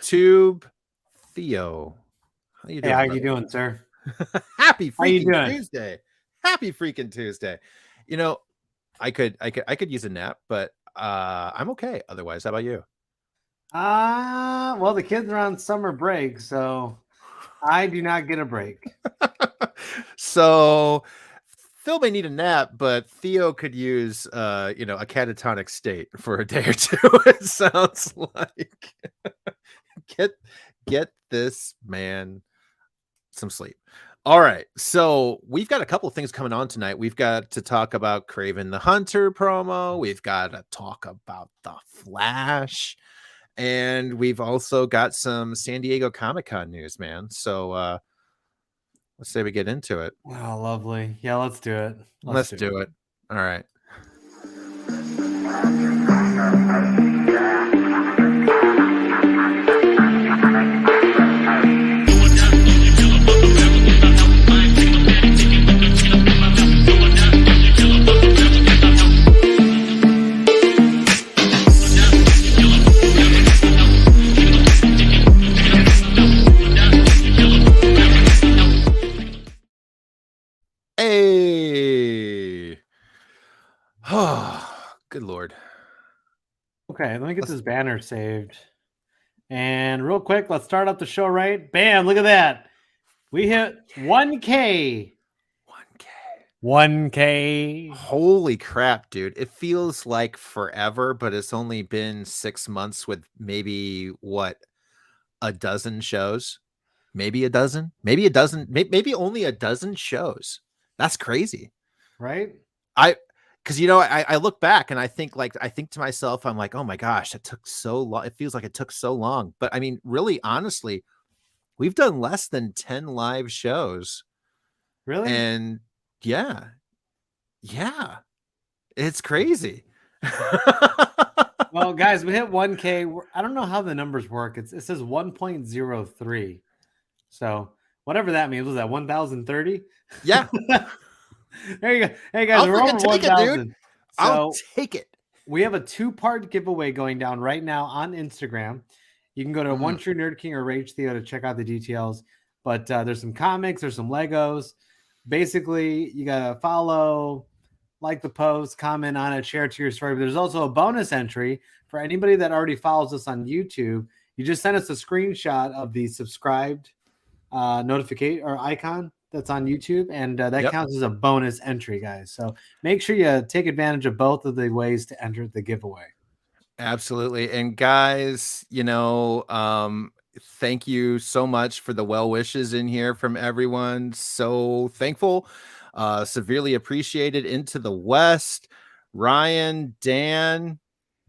Tube Theo. How you Hey, doing, how brother? you doing, sir? Happy How you freaking doing? Tuesday. Happy freaking Tuesday. You know, I could use a nap, but I'm okay otherwise. How about you? Well, the kids are on summer break, so I do not get a break. So Phil may need a nap, but Theo could use a catatonic state for a day or two. It sounds like get get this man some sleep. All right. So we've got a couple of things coming on tonight. We've got to talk about Craven the Hunter promo. We've got to talk about the Flash. And we've also got some San Diego Comic-Con news, man. So let's say we get into it. Oh, lovely. Yeah, let's do it. Let's do it. All right. Hey. Oh, good Lord. Okay, let me get this banner saved. And real quick, let's start up the show right. Bam, look at that. We hit 1K. 1K. Holy crap, dude. It feels like forever, but it's only been 6 months with maybe what, a dozen shows? Maybe a dozen? Maybe maybe only a dozen shows. That's crazy. Right? Because I look back and I think to myself, I'm like, oh my gosh, it took so long. It feels like it took so long. But I mean, really, honestly, we've done less than 10 live shows. Really? And yeah, it's crazy. Well, guys, we hit 1K. I don't know how the numbers work. It says 1.03. So whatever that means, was that 1,030? Yeah. There you go. Hey guys, we're over 1,000. I'll take it. We have a 2-part giveaway going down right now on Instagram. You can go to One True Nerd King or Rage Theo to check out the details. But there's some comics, there's some Legos. Basically, you gotta follow, like the post, comment on it, share it to your story. But there's also a bonus entry for anybody that already follows us on YouTube. You just send us a screenshot of the subscribed notification or icon that's on YouTube, and that counts as a bonus entry, guys. So make sure you take advantage of both of the ways to enter the giveaway. Absolutely. And guys, thank you so much for the well wishes in here from everyone. So thankful, severely appreciated. Into the West, Ryan, Dan,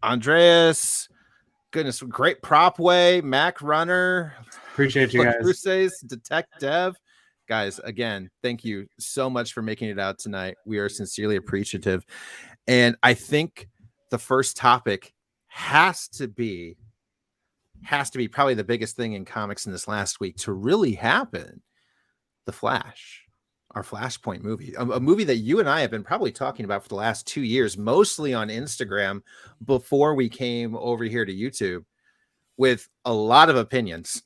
Andreas, goodness, great prop way, Mac Runner, appreciate you guys. Cruces, Detect Dev. Guys, again, thank you so much for making it out tonight. We are sincerely appreciative. And I think the first topic has to be probably the biggest thing in comics in this last week to really happen. The Flash, our Flashpoint movie, a movie that you and I have been probably talking about for the last 2 years, mostly on Instagram before we came over here to YouTube, with a lot of opinions.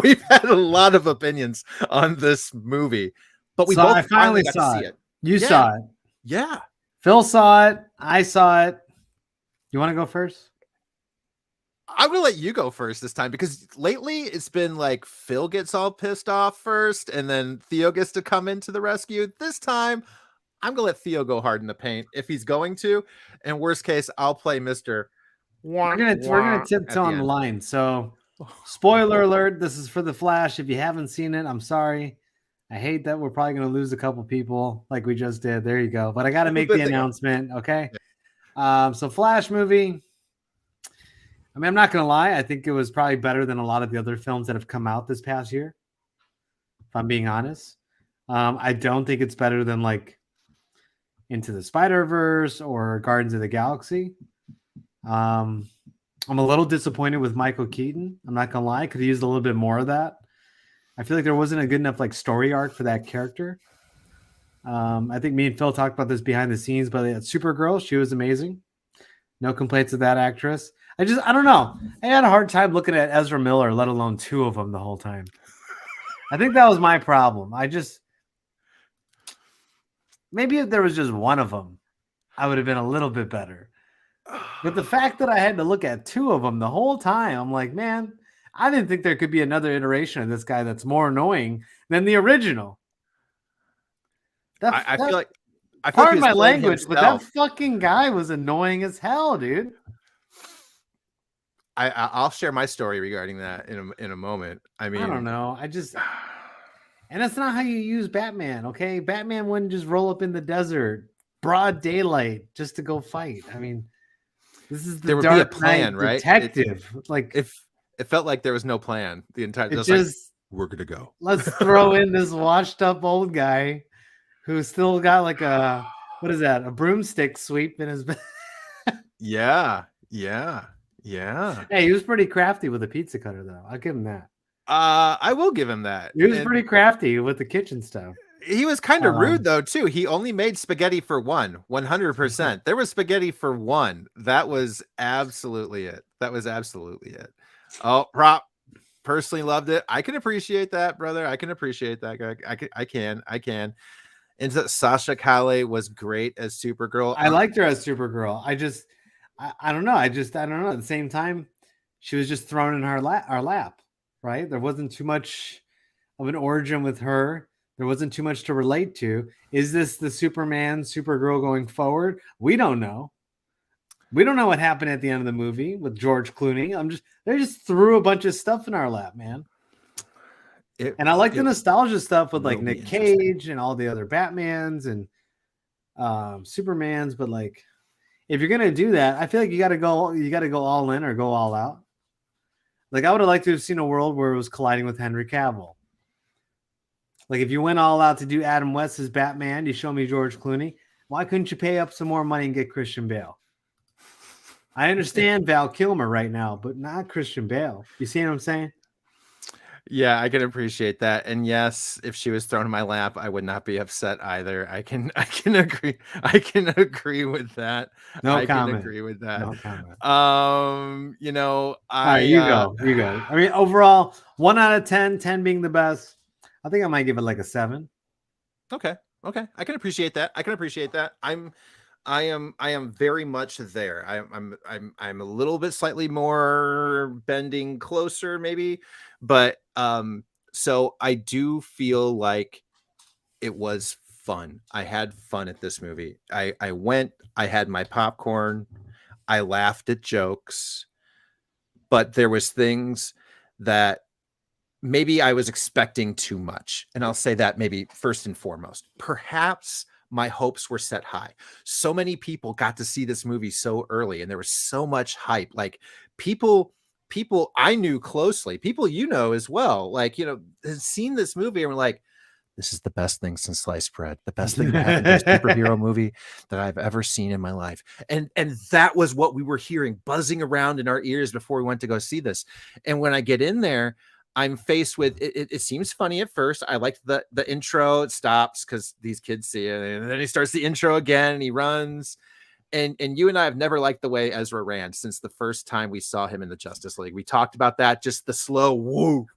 We've had a lot of opinions on this movie, but we both I finally got saw to see it. You saw it. Yeah. Phil saw it. I saw it. You want to go first? I'm going to let you go first this time, because lately it's been like Phil gets all pissed off first and then Theo gets to come into the rescue. This time I'm going to let Theo go hard in the paint if he's going to. And worst case, I'll play Mr. We're gonna tiptoe on the line. So, spoiler alert: this is for the Flash. If you haven't seen it, I'm sorry. I hate that we're probably gonna lose a couple people, like we just did. There you go. But I got to make the announcement, okay? So, Flash movie. I mean, I'm not gonna lie. I think it was probably better than a lot of the other films that have come out this past year. If I'm being honest, I don't think it's better than like Into the Spider-Verse or Guardians of the Galaxy. I'm a little disappointed with Michael Keaton. I'm not gonna lie, could have used a little bit more of that. I feel like there wasn't a good enough like story arc for that character. I think me and Phil talked about this behind the scenes, but Supergirl, she was amazing. No complaints with that actress. I don't know. I had a hard time looking at Ezra Miller, let alone two of them the whole time. I think that was my problem. Maybe if there was just one of them, I would have been a little bit better. But the fact that I had to look at two of them the whole time, I'm like, man, I didn't think there could be another iteration of this guy that's more annoying than the original. I feel like pardon my language, but that fucking guy was annoying as hell, dude. I'll share my story regarding that in a moment. I mean, I don't know. And that's not how you use Batman, okay? Batman wouldn't just roll up in the desert, broad daylight, just to go fight. I mean, this is the there would Dark be a plan, Knight right? Detective. If it felt like there was no plan the entire. Just like, we're gonna go. Let's throw in this washed up old guy who's still got like a broomstick sweep in his. Yeah. Hey, he was pretty crafty with a pizza cutter, though. I'll give him that. I will give him that. He was pretty crafty with the kitchen stuff. He was kind of rude though too. He only made spaghetti for 100%. There was spaghetti for one. That was absolutely it. Oh, prop. Personally loved it. I can appreciate that, brother. I can appreciate that, Greg. I can. And Sasha Calle was great as Supergirl. I liked her as Supergirl. I don't know. I don't know. At the same time, she was just thrown in our lap, right? There wasn't too much of an origin with her. There wasn't too much to relate to. Is this the Supergirl going forward? We don't know. We don't know what happened at the end of the movie with George Clooney. They just threw a bunch of stuff in our lap, man. And I like the nostalgia stuff with like Nick Cage and all the other Batmans and Supermans, but like, if you're gonna do that, I feel like you gotta go all in or go all out. Like, I would have liked to have seen a world where it was colliding with Henry Cavill. Like, if you went all out to do Adam West's Batman, you show me George Clooney. Why couldn't you pay up some more money and get Christian Bale? I understand Val Kilmer right now, but not Christian Bale. You see what I'm saying? Yeah, I can appreciate that. And yes, if she was thrown in my lap, I would not be upset either. I can agree. I can agree with that. No comment. Can agree with that. No comment. You know, you go. I mean, overall, 1 out of 10, 10 being the best. I think I might give it like a 7. Okay. I can appreciate that. I am very much there. I'm a little bit slightly more bending closer maybe, but so I do feel like it was fun. I had fun at this movie. I had my popcorn. I laughed at jokes, but there was things that maybe I was expecting too much. And I'll say that maybe first and foremost, perhaps my hopes were set high. So many people got to see this movie so early and there was so much hype. Like people I knew closely, people you know as well, like, you know, had seen this movie and were like, this is the best thing since sliced bread, the best thing that happened to a superhero movie that I've ever seen in my life. And that was what we were hearing buzzing around in our ears before we went to go see this. And when I get in there, I'm faced with it seems funny at first. I liked the intro. It stops because these kids see it, and then he starts the intro again and he runs. And you and I have never liked the way Ezra ran since the first time we saw him in the Justice League. We talked about that, just the slow woo.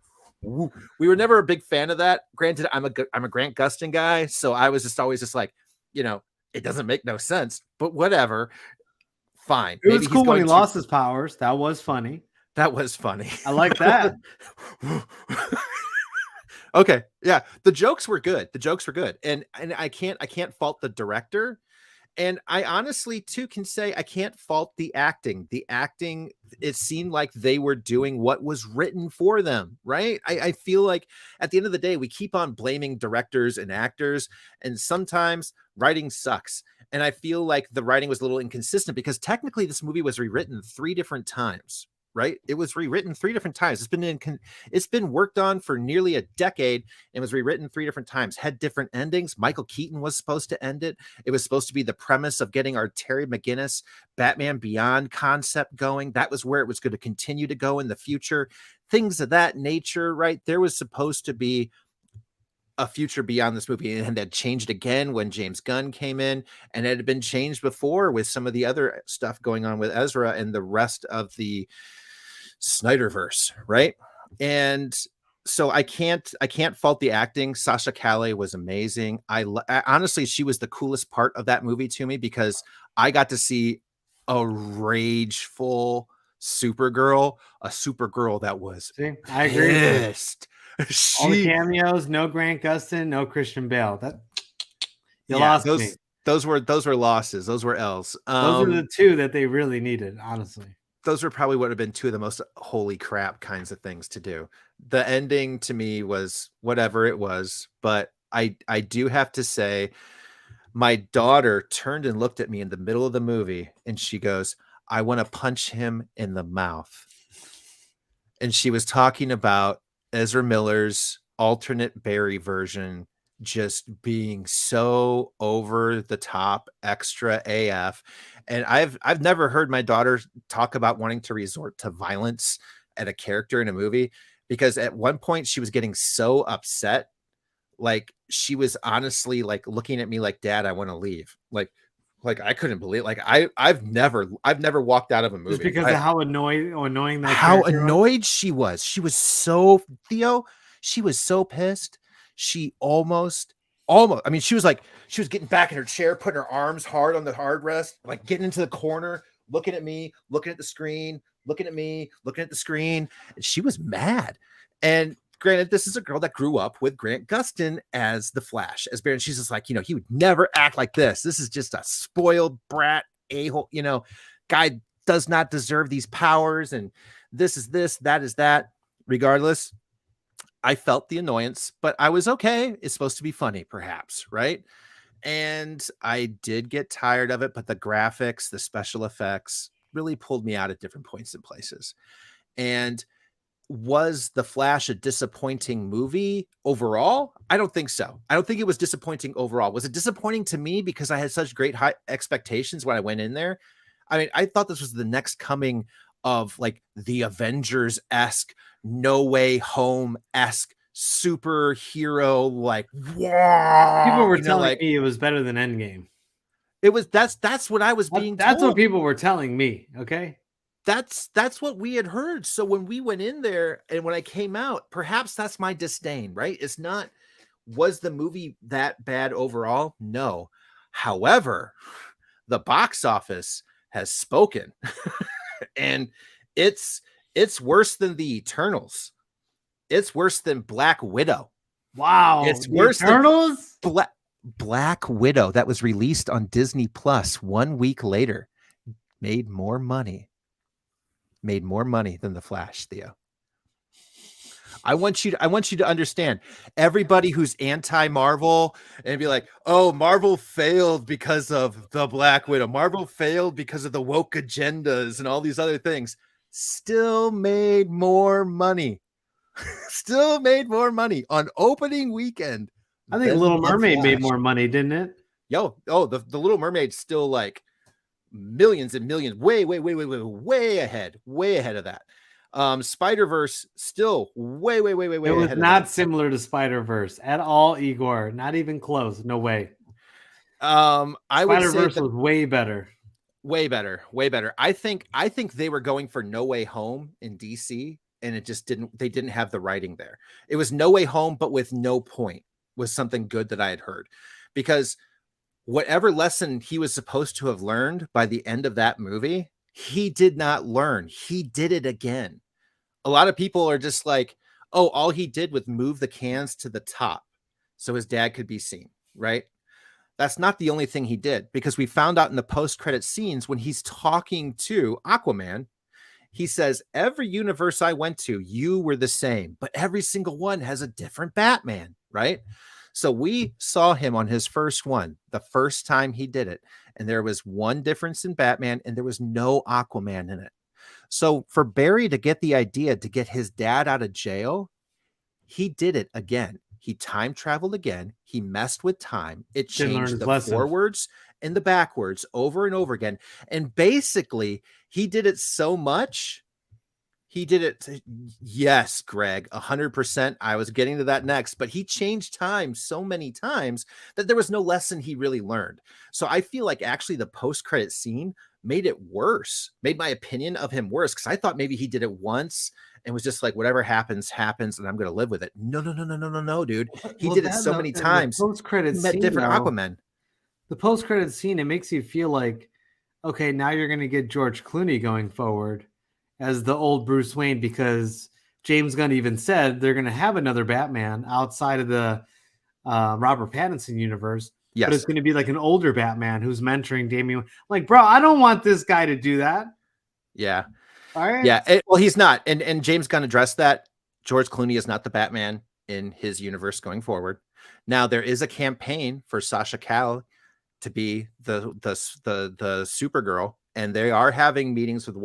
We were never a big fan of that. Granted, I'm a Grant Gustin guy, so I was just always just like, you know, it doesn't make no sense, but whatever. Fine. It was cool when he lost his powers. That was funny. That was funny. I like that. Okay. Yeah. The jokes were good. And I can't fault the director. And I honestly too can say I can't fault the acting. It seemed like they were doing what was written for them, right? I feel like at the end of the day, we keep on blaming directors and actors, and sometimes writing sucks. And I feel like the writing was a little inconsistent because technically this movie was rewritten 3 different times. Right? It was rewritten 3 different times. It's been worked on for nearly a decade and was rewritten 3 different times. Had different endings. Michael Keaton was supposed to end it. It was supposed to be the premise of getting our Terry McGinnis Batman Beyond concept going. That was where it was going to continue to go in the future. Things of that nature, right? There was supposed to be a future beyond this movie, and had changed again when James Gunn came in, and it had been changed before with some of the other stuff going on with Ezra and the rest of the Snyderverse, right? And so I can't fault the acting. Sasha Calle was amazing. Honestly, she was the coolest part of that movie to me, because I got to see a rageful Supergirl, a Supergirl that was I agree. Pissed. All the cameos, no Grant Gustin, no Christian Bale. You lost me. Those were losses. Those were L's. Those are the two that they really needed, honestly. Those were probably would have been two of the most holy crap kinds of things to do. The ending to me was whatever it was, but I do have to say, my daughter turned and looked at me in the middle of the movie, and she goes, "I want to punch him in the mouth." And she was talking about Ezra Miller's alternate Barry version just being so over the top, extra AF. And I've never heard my daughter talk about wanting to resort to violence at a character in a movie, because at one point she was getting so upset, like she was honestly like looking at me like, "Dad, I want to leave." Like I couldn't believe, like I've never walked out of a movie just because of how annoying that how annoyed she was. She was so, Theo, she was so pissed. She almost, I mean, she was getting back in her chair, putting her arms hard on the hard rest, like getting into the corner, looking at me, looking at the screen, looking at me, looking at the screen. And she was mad. And granted, this is a girl that grew up with Grant Gustin as the Flash, as Barry. She's just like, he would never act like this. This is just a spoiled brat a-hole, guy does not deserve these powers. And this is this, that is that. Regardless, I felt the annoyance, but I was okay. It's supposed to be funny, perhaps, right? And I did get tired of it, but the graphics, the special effects really pulled me out at different points and places. And was The Flash a disappointing movie overall? I don't think so. I don't think it was disappointing overall. Was it disappointing to me because I had such great high expectations when I went in there? I mean, I thought this was the next coming of like the Avengers-esque, No Way Home-esque superhero, like, wow. People were telling me it was better than Endgame. It was, that's what I was being told. That's what people were telling me, okay? That's what we had heard. So when we went in there and when I came out, perhaps that's my disdain, right? It's not, was the movie that bad overall? No. However, the box office has spoken. And it's worse than the Eternals. It's worse than Black Widow. Wow. It's worse Eternals? than Black Widow, that was released on Disney Plus 1 week later, made more money than The Flash, Theo. I want you to understand, everybody who's anti-Marvel and be like, "Oh, Marvel failed because of the Black Widow. Marvel failed because of the woke agendas and all these other things," still made more money. Still made more money on opening weekend. I think Little Mermaid made more money, didn't it? The Little Mermaid still like millions and millions, way ahead of that. Spider-Verse still way it was not similar to Spider-Verse at all, Igor. Not even close. No way. Spider-Verse was way better. Way better. I think they were going for No Way Home in DC, and it just they didn't have the writing there. It was No Way Home, but with no point, was something good that I had heard, because whatever lesson he was supposed to have learned by the end of that movie, he did not learn. He did it again. A lot of people are just like, "Oh, all he did was move the cans to the top so his dad could be seen," right? That's not the only thing he did, because we found out in the post-credit scenes when he's talking to Aquaman, he says, "Every universe I went to, you were the same, but every single one has a different Batman," right? So we saw him on his first one, the first time he did it, and there was one difference in Batman, and there was no Aquaman in it. So for Barry to get the idea to get his dad out of jail, he did it again. He time traveled again. He messed with time. It changed the forwards and the backwards over and over again. And basically, he did it so much, He did it. Yes, Greg, 100%. I was getting to that next, but he changed time so many times that there was no lesson he really learned. So I feel like actually the post-credit scene made it worse, made my opinion of him worse, because I thought maybe he did it once and was just like, whatever happens, happens, and I'm going to live with it. No, dude. He did it so many times. Post-credit met scene, different though, Aquaman. The post-credit scene, it makes you feel like, okay, now you're going to get George Clooney going forward as the old Bruce Wayne, because James Gunn even said they're going to have another Batman outside of the Robert Pattinson universe. Yes. But it's going to be like an older Batman who's mentoring Damian. Like, bro, I don't want this guy to do that. Yeah. All right. Yeah. Well, he's not. And James Gunn addressed that. George Clooney is not the Batman in his universe going forward. Now, there is a campaign for Sasha Calle to be the Supergirl, and they are having meetings with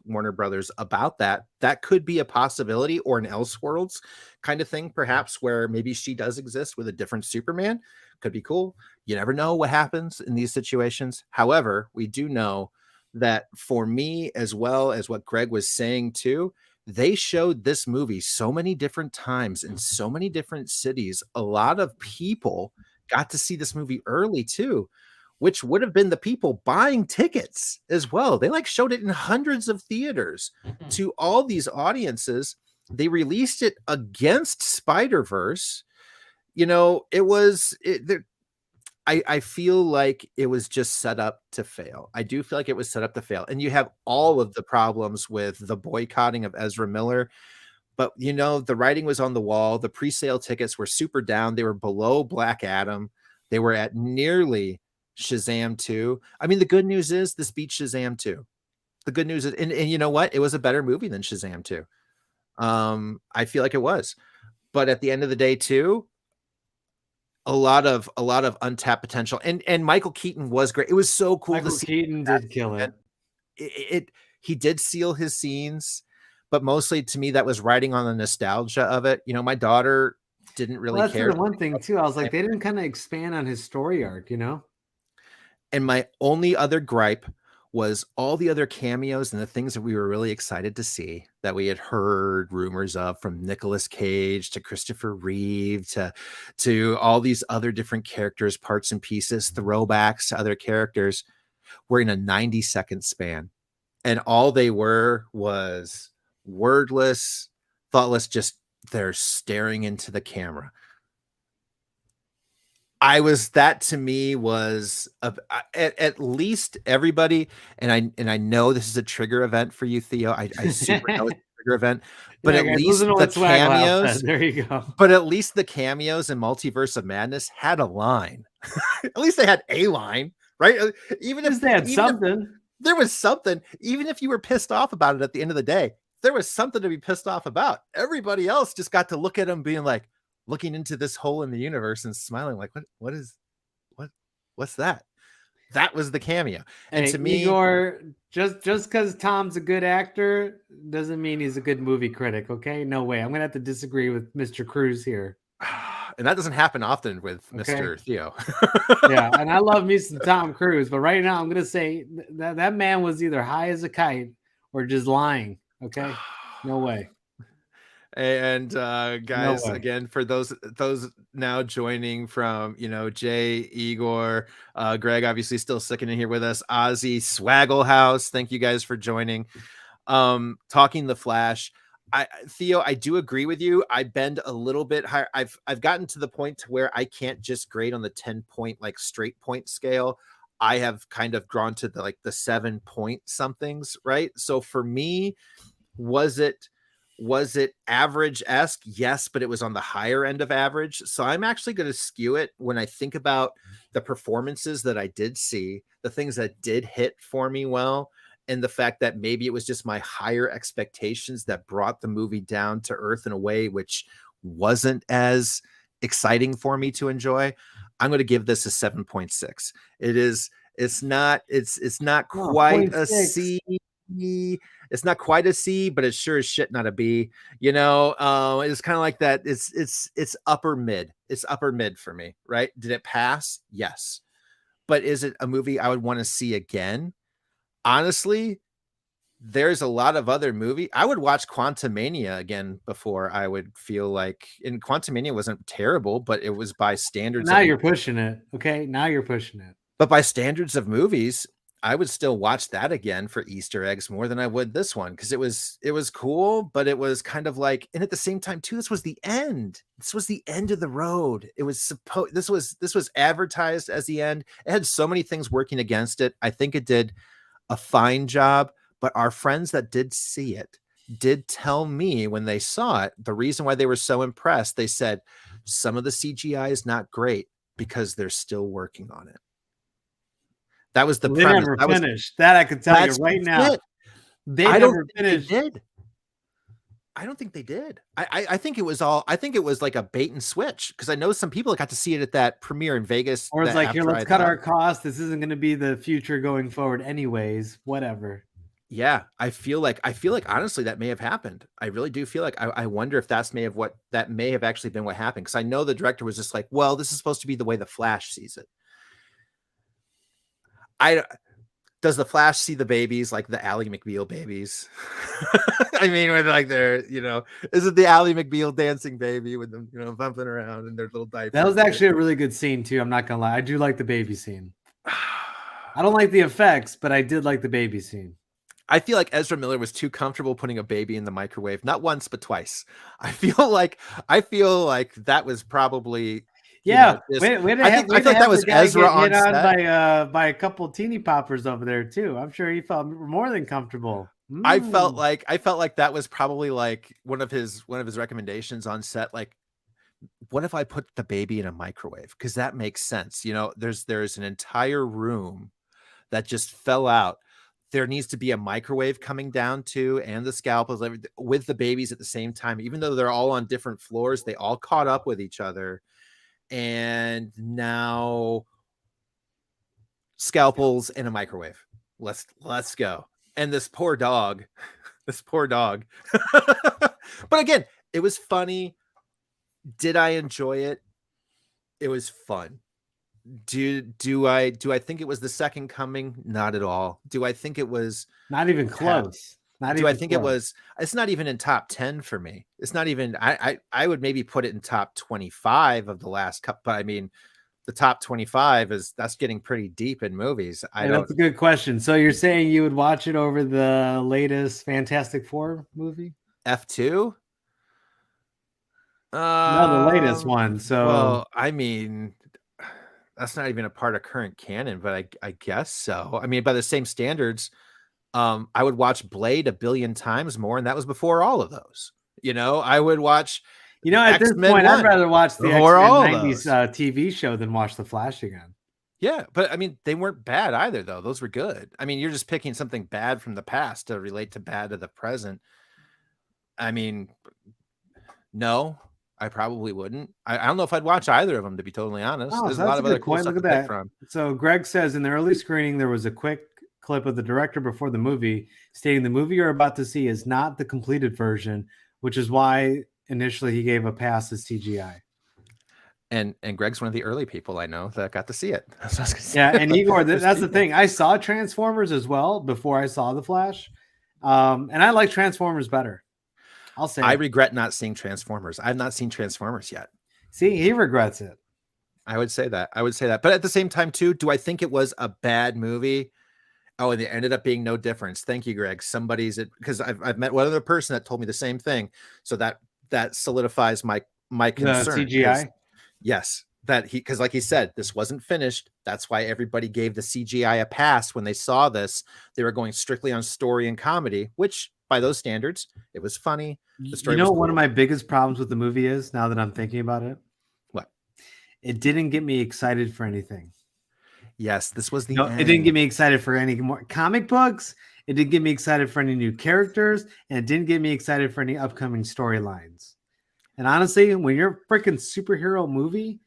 Warner Brothers about that. That could be a possibility, or an Elseworlds kind of thing, perhaps, where maybe she does exist with a different Superman. Could be cool. You never know what happens in these situations. However, we do know that for me, as well as what Greg was saying too, they showed this movie so many different times in so many different cities. A lot of people got to see this movie early too, which would have been the people buying tickets as well. They like showed it in hundreds of theaters to all these audiences. They released it against Spider-Verse. You know, I feel like it was just set up to fail. I do feel like it was set up to fail. And you have all of the problems with the boycotting of Ezra Miller. But, you know, the writing was on the wall. The pre-sale tickets were super down. They were below Black Adam. They were at nearly Shazam 2. I mean, the good news is this beat Shazam 2. The good news is, and you know what? It was a better movie than Shazam 2. I feel like it was. But at the end of the day, too, a lot of untapped potential. And Michael Keaton was great. It was so cool to see. Keaton did kill it. He did seal his scenes, but mostly to me that was riding on the nostalgia of it. You know, my daughter didn't really care. That's the one thing too. I was like, they didn't kind of expand on his story arc, you know? And my only other gripe was all the other cameos and the things that we were really excited to see, that we had heard rumors of, from Nicolas Cage to Christopher Reeve to all these other different characters, parts and pieces, throwbacks to other characters, were in a 90-second span. And all they were was wordless, thoughtless, just they're staring into the camera. That to me was at least everybody, and I know this is a trigger event for you, Theo. I super know it's a trigger event, but yeah, at least the cameos, there you go. But at least the cameos in Multiverse of Madness had a line. At least they had a line, right? Even if they had something, there was something. Even if you were pissed off about it at the end of the day, there was something to be pissed off about. Everybody else just got to look at him being like, looking into this hole in the universe and smiling like, what's that? That was the cameo. And to me, Igor, just because Tom's a good actor doesn't mean he's a good movie critic. Okay, no way. I'm gonna have to disagree with Mr. Cruz here. And that doesn't happen often with Mr. Theo. Yeah, and I love me some Tom Cruise, but right now I'm gonna say that man was either high as a kite or just lying. Okay, no way. And guys, again, for those now joining from, you know, Jay, Igor, Greg, obviously still sticking in here with us, Ozzy, Swaggle House, thank you guys for joining. Talking the Flash, Theo, I do agree with you. I bend a little bit higher. I've gotten to the point to where I can't just grade on the 10-point like straight point scale. I have kind of drawn to the 7-point somethings, right? So for me, was it average-esque? Yes, but it was on the higher end of average. So I'm actually going to skew it when I think about the performances that I did see, the things that did hit for me well, and the fact that maybe it was just my higher expectations that brought the movie down to earth in a way which wasn't as exciting for me to enjoy. I'm going to give this a 7.6. It's not quite a C. It's not quite a C, but it's sure as shit not a B. You know, it's kind of like that. It's upper mid. It's upper mid for me, right? Did it pass? Yes. But is it a movie I would want to see again? Honestly, there's a lot of other movie. I would watch Quantumania again before I would feel like, and Quantumania wasn't terrible, but it was by standards. Now you're pushing it. Okay. Now you're pushing it. But by standards of movies, I would still watch that again for Easter eggs more than I would this one, because it was cool, but it was kind of like, and at the same time too, this was the end. This was the end of the road. It was this was advertised as the end. It had so many things working against it. I think it did a fine job, but our friends that did see it did tell me when they saw it, the reason why they were so impressed, they said some of the CGI is not great because they're still working on it. That was the they premise. Never finished. That I can tell you right now. They never finished. They did. I don't think they did. I think it was all. I think it was like a bait and switch, because I know some people got to see it at that premiere in Vegas. Or it's like, here, let's cut our costs. This isn't going to be the future going forward, anyways. Whatever. Yeah, I feel like honestly that may have happened. I really do feel like I wonder if that may have actually been what happened, because I know the director was just like, well, this is supposed to be the way the Flash sees it. Does the Flash see the babies like the Ally McBeal babies? I mean, when like they're, is it the Ally McBeal dancing baby with them, bumping around in their little diapers? That was actually a really good scene too. I'm not gonna lie, I do like the baby scene. I don't like the effects, but I did like the baby scene. I feel like Ezra Miller was too comfortable putting a baby in the microwave, not once but twice. I feel like that was probably. Yeah, I feel like that was Ezra on set by a couple teeny poppers over there too. I'm sure he felt more than comfortable. I felt like that was probably like one of his recommendations on set. Like, what if I put the baby in a microwave? Because that makes sense. There's an entire room that just fell out. There needs to be a microwave coming down too, and the scalpels with the babies at the same time. Even though they're all on different floors, they all caught up with each other. And now scalpels in a microwave. Let's go. And this poor dog. But again, it was funny. Did I enjoy it? It was fun. Do I think it was the second coming? Not at all. Do I think it was not even close? It was? It's not even in top 10 for me. It's not even. I would maybe put it in top 25 of the last couple. But I mean, the top 25 that's getting pretty deep in movies. That's a good question. So you're saying you would watch it over the latest Fantastic Four movie? F2? No, the latest one. So, well, I mean, that's not even a part of current canon, but I guess so. I mean, by the same standards, I would watch Blade 1 billion times more, and that was before all of those. I would watch. At this point, I'd rather watch the X-Men 90s TV show than watch The Flash again. Yeah, but I mean, they weren't bad either, though. Those were good. I mean, you're just picking something bad from the past to relate to bad of the present. I mean, no, I probably wouldn't. I don't know if I'd watch either of them, to be totally honest. There's a lot of other cool stuff to pick from. So Greg says in the early screening, there was a quick clip of the director before the movie stating the movie you're about to see is not the completed version, which is why initially he gave a pass as CGI. And Greg's one of the early people I know that got to see it. Yeah, and Igor, that's the thing. I saw Transformers as well before I saw The Flash, and I like Transformers better. I'll say. I regret not seeing Transformers. I've not seen Transformers yet. See, he regrets it. I would say that. But at the same time, too, do I think it was a bad movie? Oh, and it ended up being no difference. Thank you, Greg. Because I've met one other person that told me the same thing. So that solidifies my concern. The CGI? Yes. Because like he said, this wasn't finished. That's why everybody gave the CGI a pass when they saw this. They were going strictly on story and comedy, which by those standards, it was funny. The story was cool. One of my biggest problems with the movie is, now that I'm thinking about it? What? It didn't get me excited for anything. Yes, this was the end. It didn't get me excited for any more comic books. It didn't get me excited for any new characters, and it didn't get me excited for any upcoming storylines. And honestly, when you're a freaking superhero movie,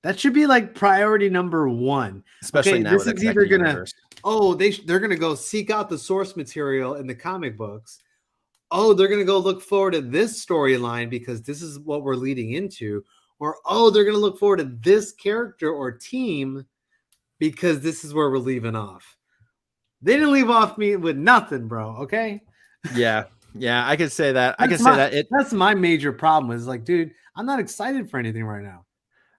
that should be like priority number one. Especially now. This is either they're gonna go seek out the source material in the comic books. Oh, they're gonna go look forward to this storyline because this is what we're leading into, or they're gonna look forward to this character or team because this is where we're leaving off. They didn't leave off me with nothing, bro. Okay. Yeah. Yeah. I could say that. I could say that. That's my major problem is like, dude, I'm not excited for anything right now.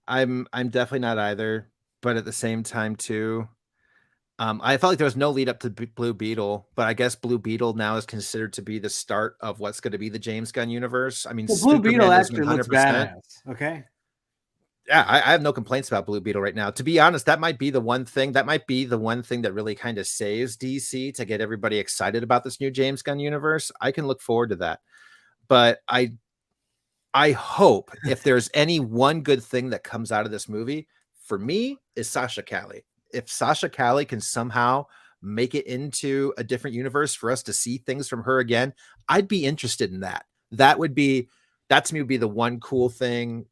I'm definitely not either. But at the same time, too, I felt like there was no lead up to Blue Beetle, but I guess Blue Beetle now is considered to be the start of what's going to be the James Gunn universe. I mean, well, Blue Beetle actually looks badass. Okay. Yeah, I have no complaints about Blue Beetle right now. To be honest, that might be the one thing that really kind of saves DC to get everybody excited about this new James Gunn universe. I can look forward to that. But I hope if there's any one good thing that comes out of this movie, for me, is Sasha Calle. If Sasha Calle can somehow make it into a different universe for us to see things from her again, I'd be interested in that. That to me would be the one cool thing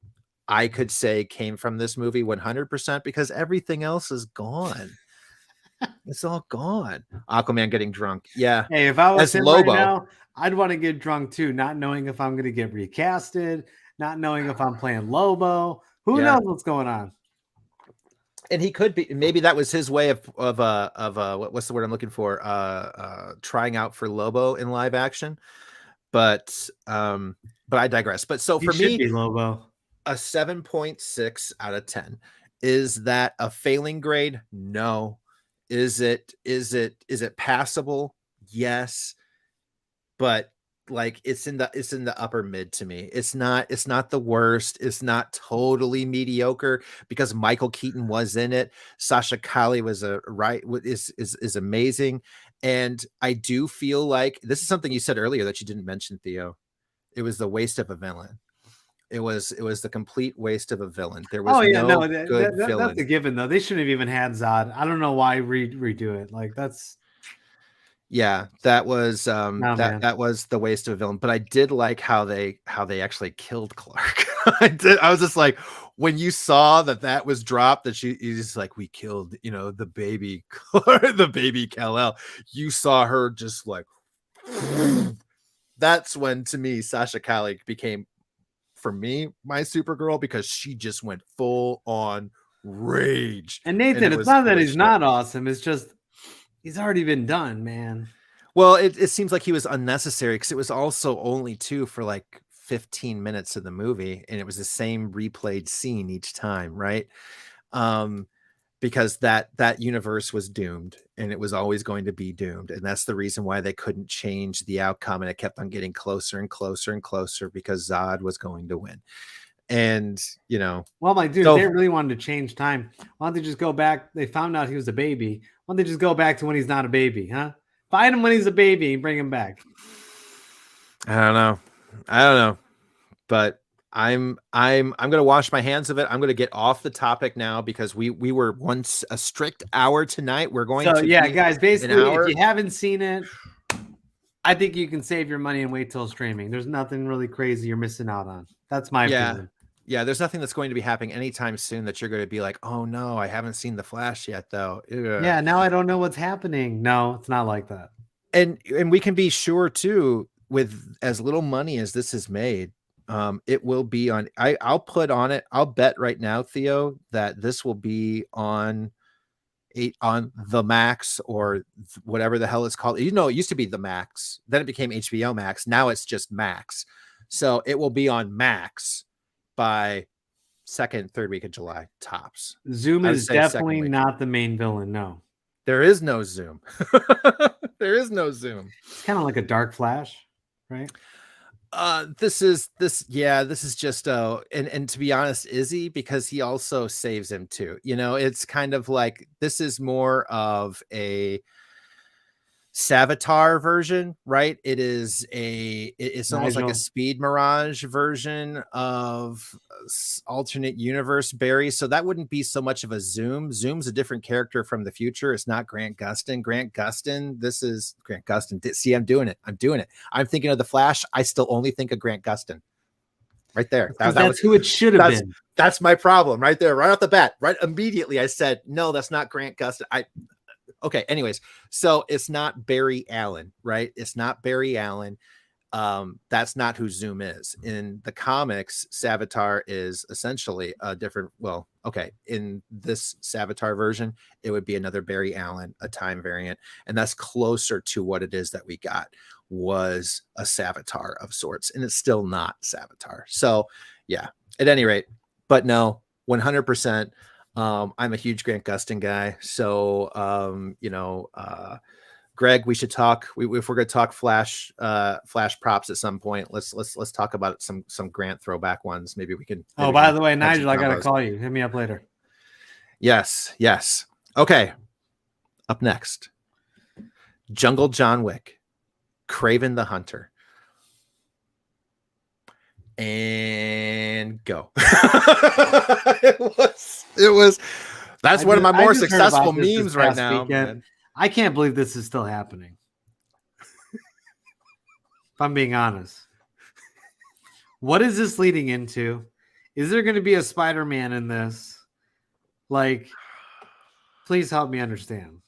I could say came from this movie 100%, because everything else is gone. It's all gone. Aquaman getting drunk. Yeah. Hey, if I was him Lobo right now, I'd want to get drunk too, not knowing if I'm going to get recasted, not knowing if I'm playing Lobo. Who knows what's going on? And he could be, maybe that was his way of what's the word I'm looking for? Trying out for Lobo in live action. But I digress. But so for me, Lobo, a 7.6 out of 10. Is that a failing grade? No. Is it passable? Yes. But like it's in the upper mid to me. It's not the worst. It's not totally mediocre because Michael Keaton was in it. Sasha Calle was is amazing. And I do feel like this is something you said earlier that you didn't mention, Theo. It was the waste of a villain. It was the complete waste of a villain. There was good villain. That's a given though. They shouldn't have even had Zod. I don't know why redo it. Like that's. Yeah, that was that was the waste of a villain. But I did like how they actually killed Clark. I was just like, when you saw that was dropped, that he's just like, we killed, the baby, the baby Kal-El. You saw her just like. That's when, to me, Sasha Calle became, for me, my Supergirl, because she just went full on rage. And Nathan, it's not that he's not awesome. It's just he's already been done, man. Well, it seems like he was unnecessary because it was also only for like 15 minutes of the movie, and it was the same replayed scene each time, right? Because that universe was doomed, and it was always going to be doomed, and that's the reason why they couldn't change the outcome, and it kept on getting closer and closer and closer because Zod was going to win. And well, my dude, they really wanted to change time. Why don't they just go back? They found out he was a baby. Why don't they just go back to when he's not a baby, huh? Find him when he's a baby and bring him back. I don't know, but I'm gonna wash my hands of it. I'm gonna get off the topic now because we were once a strict hour tonight. We're going to guys. Basically, if you haven't seen it, I think you can save your money and wait till streaming. There's nothing really crazy you're missing out on. That's my opinion. Yeah, there's nothing that's going to be happening anytime soon that you're going to be like, oh no, I haven't seen The Flash yet, though. Ugh. Yeah, now I don't know what's happening. No, it's not like that. And we can be sure too, with as little money as this is made, it will be on. I'll put on it. I'll bet right now, Theo, that this will be on the Max or whatever the hell it's called. It used to be the Max, then it became HBO Max. Now it's just Max. So it will be on Max by third week of July tops. Zoom is definitely not the main villain. No, there is no Zoom. There is no Zoom. It's kind of like a Dark Flash, right? This is just and to be honest, Izzy, because he also saves him too. It's kind of like this is more of a Savitar version, right? It's almost like a Speed Mirage version of alternate universe Barry. So that wouldn't be so much of a Zoom. Zoom's a different character from the future. It's not Grant Gustin. This is Grant Gustin. See, I'm doing it. I'm thinking of the Flash. I still only think of Grant Gustin. Right there. That's who it should have been. That's my problem right there. Right off the bat. Right immediately I said, no, that's not Grant Gustin. Okay, anyways, so it's not Barry Allen, right? It's not Barry Allen. That's not who Zoom is. In the comics, Savitar is essentially a different, well, okay, in this Savitar version, it would be another Barry Allen, a time variant, and that's closer to what it is that we got, was a Savitar of sorts, and it's still not Savitar. So yeah, at any rate, but no, 100%. I'm a huge Grant Gustin guy, so Greg, we should talk. If we're going to talk Flash props at some point, let's talk about some Grant throwback ones. Maybe we can. Oh, by the way, Nigel, I gotta call you. Hit me up later. Yes. Okay. Up next, Jungle John Wick, Kraven the Hunter, and go. It was. That's one of my more successful memes right now. I can't believe this is still happening. If I'm being honest. What is this leading into? Is there going to be a Spider-Man in this? Like, please help me understand.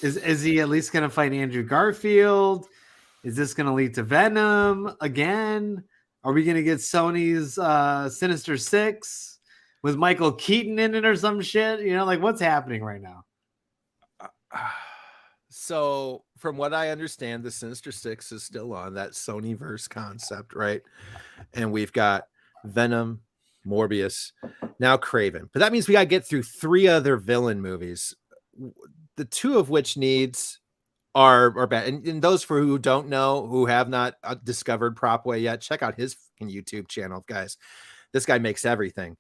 Is he at least going to fight Andrew Garfield? Is this going to lead to Venom again? Are we going to get Sony's Sinister Six with Michael Keaton in it or some shit? You know, like, what's happening right now? So from what I understand, the Sinister Six is still on that Sonyverse concept, right? And we've got Venom, Morbius, now Kraven. But that means we got to get through 3 other villain movies, the 2 of which needs are bad. And those for who don't know, who have not discovered Propway yet, check out his YouTube channel, guys. This guy makes everything.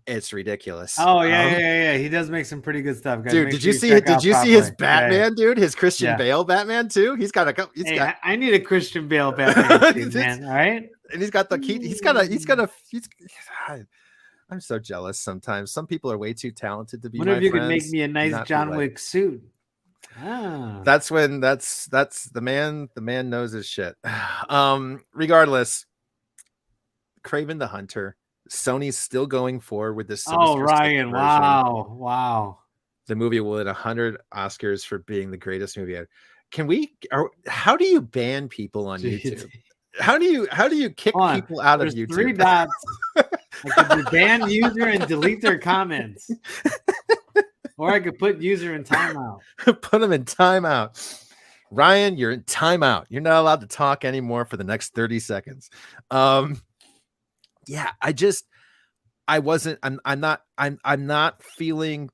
It's ridiculous. Oh yeah. He does make some pretty good stuff, guys. Dude, did you see his Batman, dude? His Christian Bale Batman too. He's got a couple. I need a Christian Bale Batman too, man. All right. And he's got I'm so jealous sometimes. Some people are way too talented to be. What if you could make me a nice John Wick suit? That's the man. The man knows his shit. Regardless, Kraven the Hunter. Sony's still going forward with this. Oh, Ryan! Wow! The movie will win 100 Oscars for being the greatest movie ever. How do you ban people on YouTube? How do you kick people out of YouTube? 3 dots. I could ban user and delete their comments, or I could put user in timeout. Put them in timeout. Ryan, you're in timeout. You're not allowed to talk anymore for the next 30 seconds. Yeah, I'm not feeling,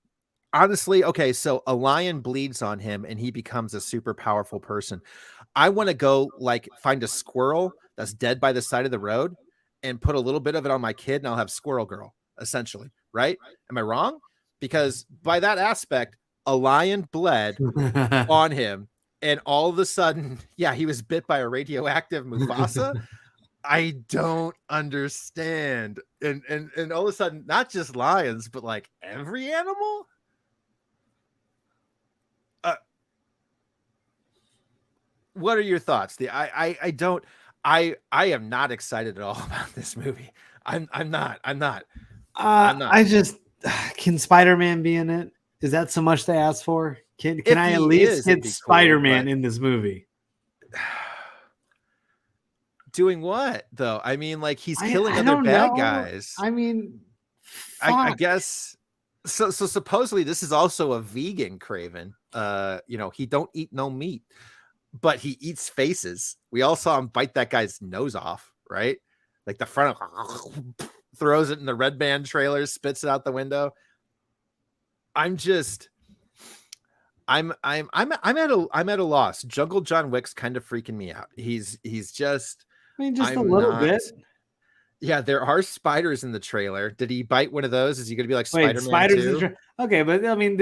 honestly. Okay, so a lion bleeds on him and he becomes a super powerful person. I want to go like find a squirrel that's dead by the side of the road and put a little bit of it on my kid, and I'll have Squirrel Girl, essentially, right? Am I wrong? Because by that aspect, a lion bled on him, and all of a sudden, yeah, he was bit by a radioactive Mufasa. I don't understand. And all of a sudden, not just lions, but like every animal. What are your thoughts? I am not excited at all about this movie. I'm not. Can Spider-Man be in it? Is that so much to ask for? Can I at least get Spider-Man in this movie? Doing what though? I mean, like he's killing other bad guys. I mean, I guess so. Supposedly this is also a vegan Kraven. He don't eat no meat, but he eats faces. We all saw him bite that guy's nose off, right? Like the front of throws it in the Red Band trailer, spits it out the window. I'm at a loss. Jungle John Wick's kind of freaking me out. He's just. I mean, just a little bit. Yeah, there are spiders in the trailer. Did he bite one of those? Is he going to be like Spider-Man too? Okay, but I mean,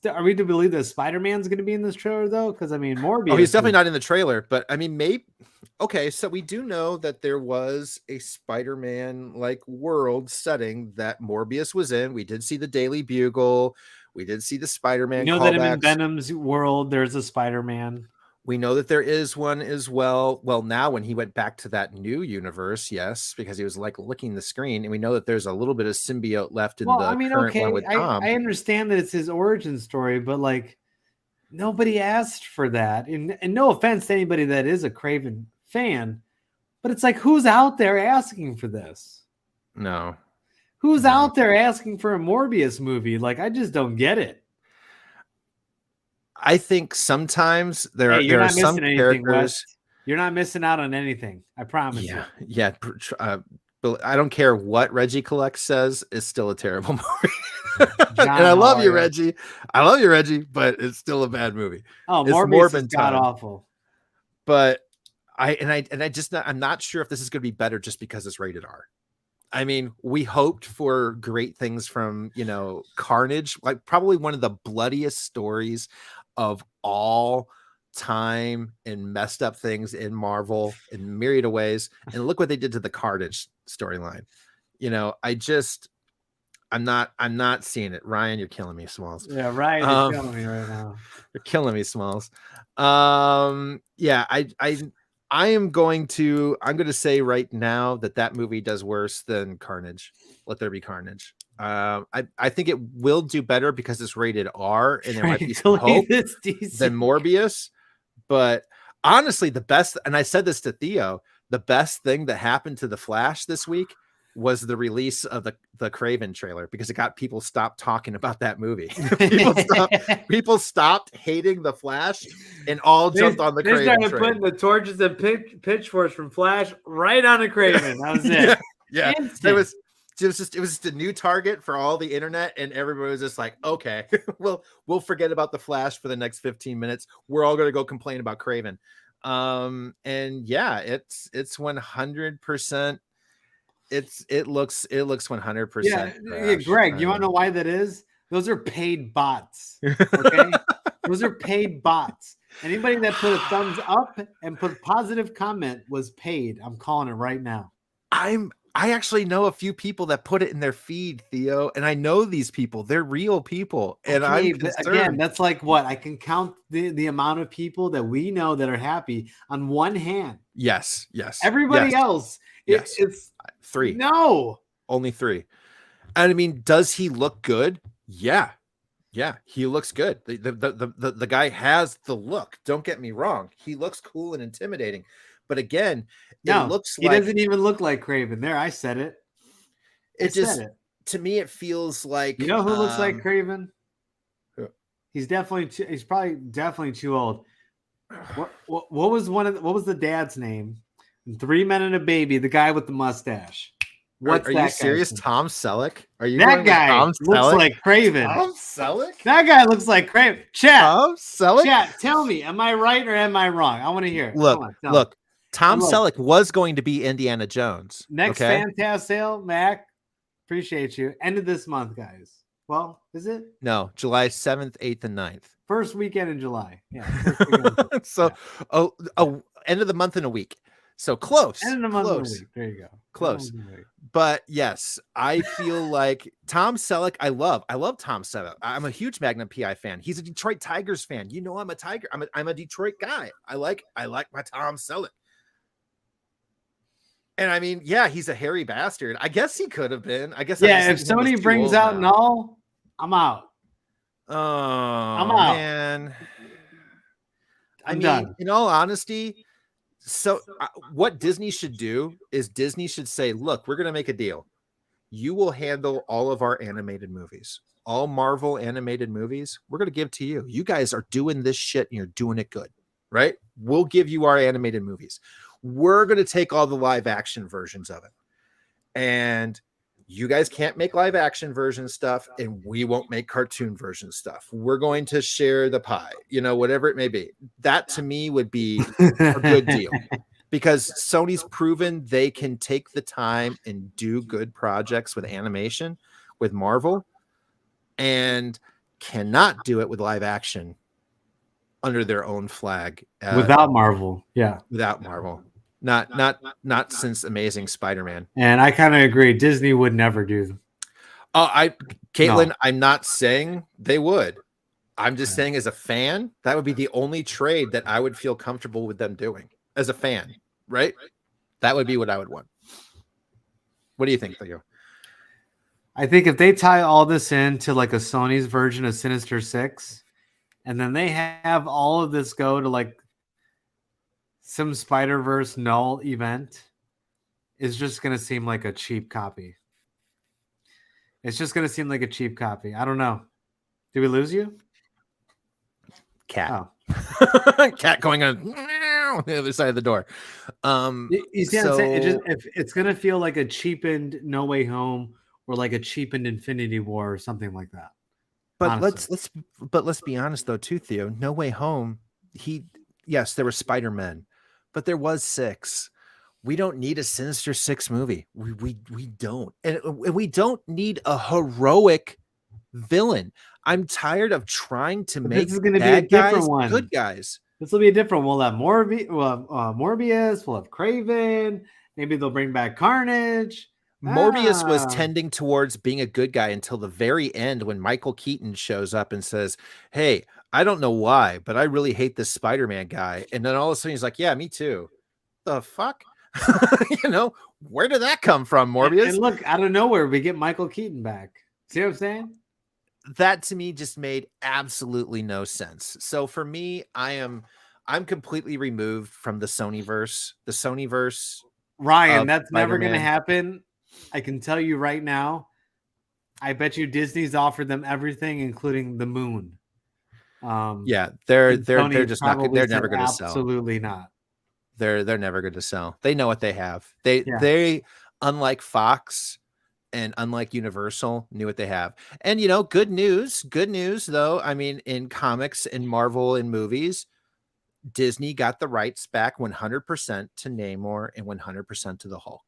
are we to believe that Spider-Man's going to be in this trailer though? Because I mean, Morbius. Oh, he's definitely not in the trailer. But I mean, maybe. Okay, so we do know that there was a Spider-Man like world setting that Morbius was in. We did see the Daily Bugle. We did see the Spider-Man. You know that in Venom's world, there's a Spider-Man. We know that there is one as well. Well, now when he went back to that new universe, yes, because he was like licking the screen, and we know that there's a little bit of symbiote left in current one with Tom. I understand that it's his origin story, but like, nobody asked for that. And no offense to anybody that is a Kraven fan, but it's like, who's out there asking for this? No. Who's out there asking for a Morbius movie? Like, I just don't get it. I think sometimes there are some characters. You're not missing out on anything. I promise you. Yeah. I don't care what Reggie Collects says. It's still a terrible movie. And I love you, Reggie. I love you, Reggie, but it's still a bad movie. Oh, Morbius is god awful. But I'm not sure if this is going to be better just because it's rated R. I mean, we hoped for great things from, Carnage, like probably one of the bloodiest stories of all time and messed up things in Marvel in myriad of ways. And look what they did to the Carnage storyline. I'm not seeing it. Ryan, you're killing me, Smalls. Yeah, Ryan, you're killing me right now. You're killing me, Smalls. I'm going to say right now that movie does worse than Carnage. Let There Be Carnage. I think it will do better because it's rated R and there might be some hope than Morbius. But honestly, the best, and I said this to Theo, the best thing that happened to The Flash this week was the release of the Kraven trailer, because it got people stopped talking about that movie. people stopped hating The Flash and all jumped on the Kraven. They started putting the torches and pitchforks from Flash right on the Kraven. That was it. Yeah. It was just a new target for all the internet, and everybody was just like, okay, we'll forget about the Flash for the next 15 minutes. We're all going to go complain about Kraven. And yeah, it's 100%. It looks 100%. Yeah, Greg, you want to know why that is? Those are paid bots. Okay, those are paid bots. Anybody that put a thumbs up and put a positive comment was paid. I'm calling it right now. I actually know a few people that put it in their feed, Theo, and I know these people. They're real people, and I'm concerned. Again, that's like what I can count the amount of people that we know that are happy on one hand. Yes. Everybody else, it's 3. No, only 3. And I mean, does he look good? Yeah, he looks good. The guy has the look. Don't get me wrong. He looks cool and intimidating. But again, he doesn't even look like Kraven. There, I said it. To me, it feels like, you know who looks like Kraven? Who? He's probably definitely too old. What was the dad's name? 3 Men and a Baby, the guy with the mustache. Are you serious? Tom Selleck? Are you that guy looks like Kraven? Tom Selleck? That guy looks like Kraven. Chat. Tom Selleck? Chat, tell me, am I right or am I wrong? I want to hear it. Look. Tom Selleck was going to be Indiana Jones. Next Fantastic Sale, Mac. Appreciate you. End of this month, guys. Well, is it? No, July 7th, 8th, and 9th. First weekend in July. Yeah. So, end of the month in a week. So close. End of the month in a week. There you go. Close. But yes, I feel like Tom Selleck. I love Tom Selleck. I'm a huge Magnum PI fan. He's a Detroit Tigers fan. You know, I'm a Tiger. I'm a Detroit guy. I like my Tom Selleck. And I mean, yeah, he's a hairy bastard. I guess he could have been. I guess. Yeah, if Sony brings out Null, I'm out. Oh, I'm out, man. I'm done. In all honesty, so what Disney should do is Disney should say, look, we're going to make a deal. You will handle all of our animated movies, all Marvel animated movies. We're going to give to you. You guys are doing this shit and you're doing it good, right? We'll give you our animated movies. We're going to take all the live action versions of it. And you guys can't make live action version stuff, and we won't make cartoon version stuff. We're going to share the pie, whatever it may be. That to me would be a good deal, because Sony's proven they can take the time and do good projects with animation with Marvel, and cannot do it with live action under their own flag without Marvel. Yeah, without Marvel. Not since Amazing Spider-Man. And I kind of agree. Disney would never do. Caitlin, no. I'm not saying they would. I'm just saying, as a fan, that would be the only trade that I would feel comfortable with them doing as a fan, right? That would be what I would want. What do you think, Theo? I think if they tie all this into like a Sony's version of Sinister Six, and then they have all of this go to like some Spider-Verse null event, is just going to seem like a cheap copy. It's just going to seem like a cheap copy. I don't know. Did we lose you? Cat. Cat going on the other side of the door. You see what I'm saying? It's going to feel like a cheapened No Way Home or like a cheapened Infinity War or something like that. But honestly. let's be honest though too, Theo. No Way Home, yes, there were Spider-Men, but there was 6. We don't need a Sinister 6 movie. We don't. And we don't need a heroic villain. I'm tired of trying to make this is going to be a different one. Good guys. This will be a different one. We'll have Morbius. We'll have Kraven. Maybe they'll bring back Carnage. Morbius was tending towards being a good guy until the very end when Michael Keaton shows up and says, hey, I don't know why, but I really hate this Spider-Man guy. And then all of a sudden he's like, yeah, me too. The fuck? Where did that come from, Morbius? And look, out of nowhere, we get Michael Keaton back. See what I'm saying? That to me just made absolutely no sense. So for me, I'm completely removed from the Sonyverse. The Sonyverse, Ryan, that's never going to happen. I can tell you right now. I bet you Disney's offered them everything, including the moon. Yeah, they're just not. They're never going to sell. Absolutely not. They're never going to sell. They know what they have. They unlike Fox and unlike Universal, knew what they have. And good news though. I mean, in comics and Marvel and movies, Disney got the rights back 100% to Namor and 100% to the Hulk.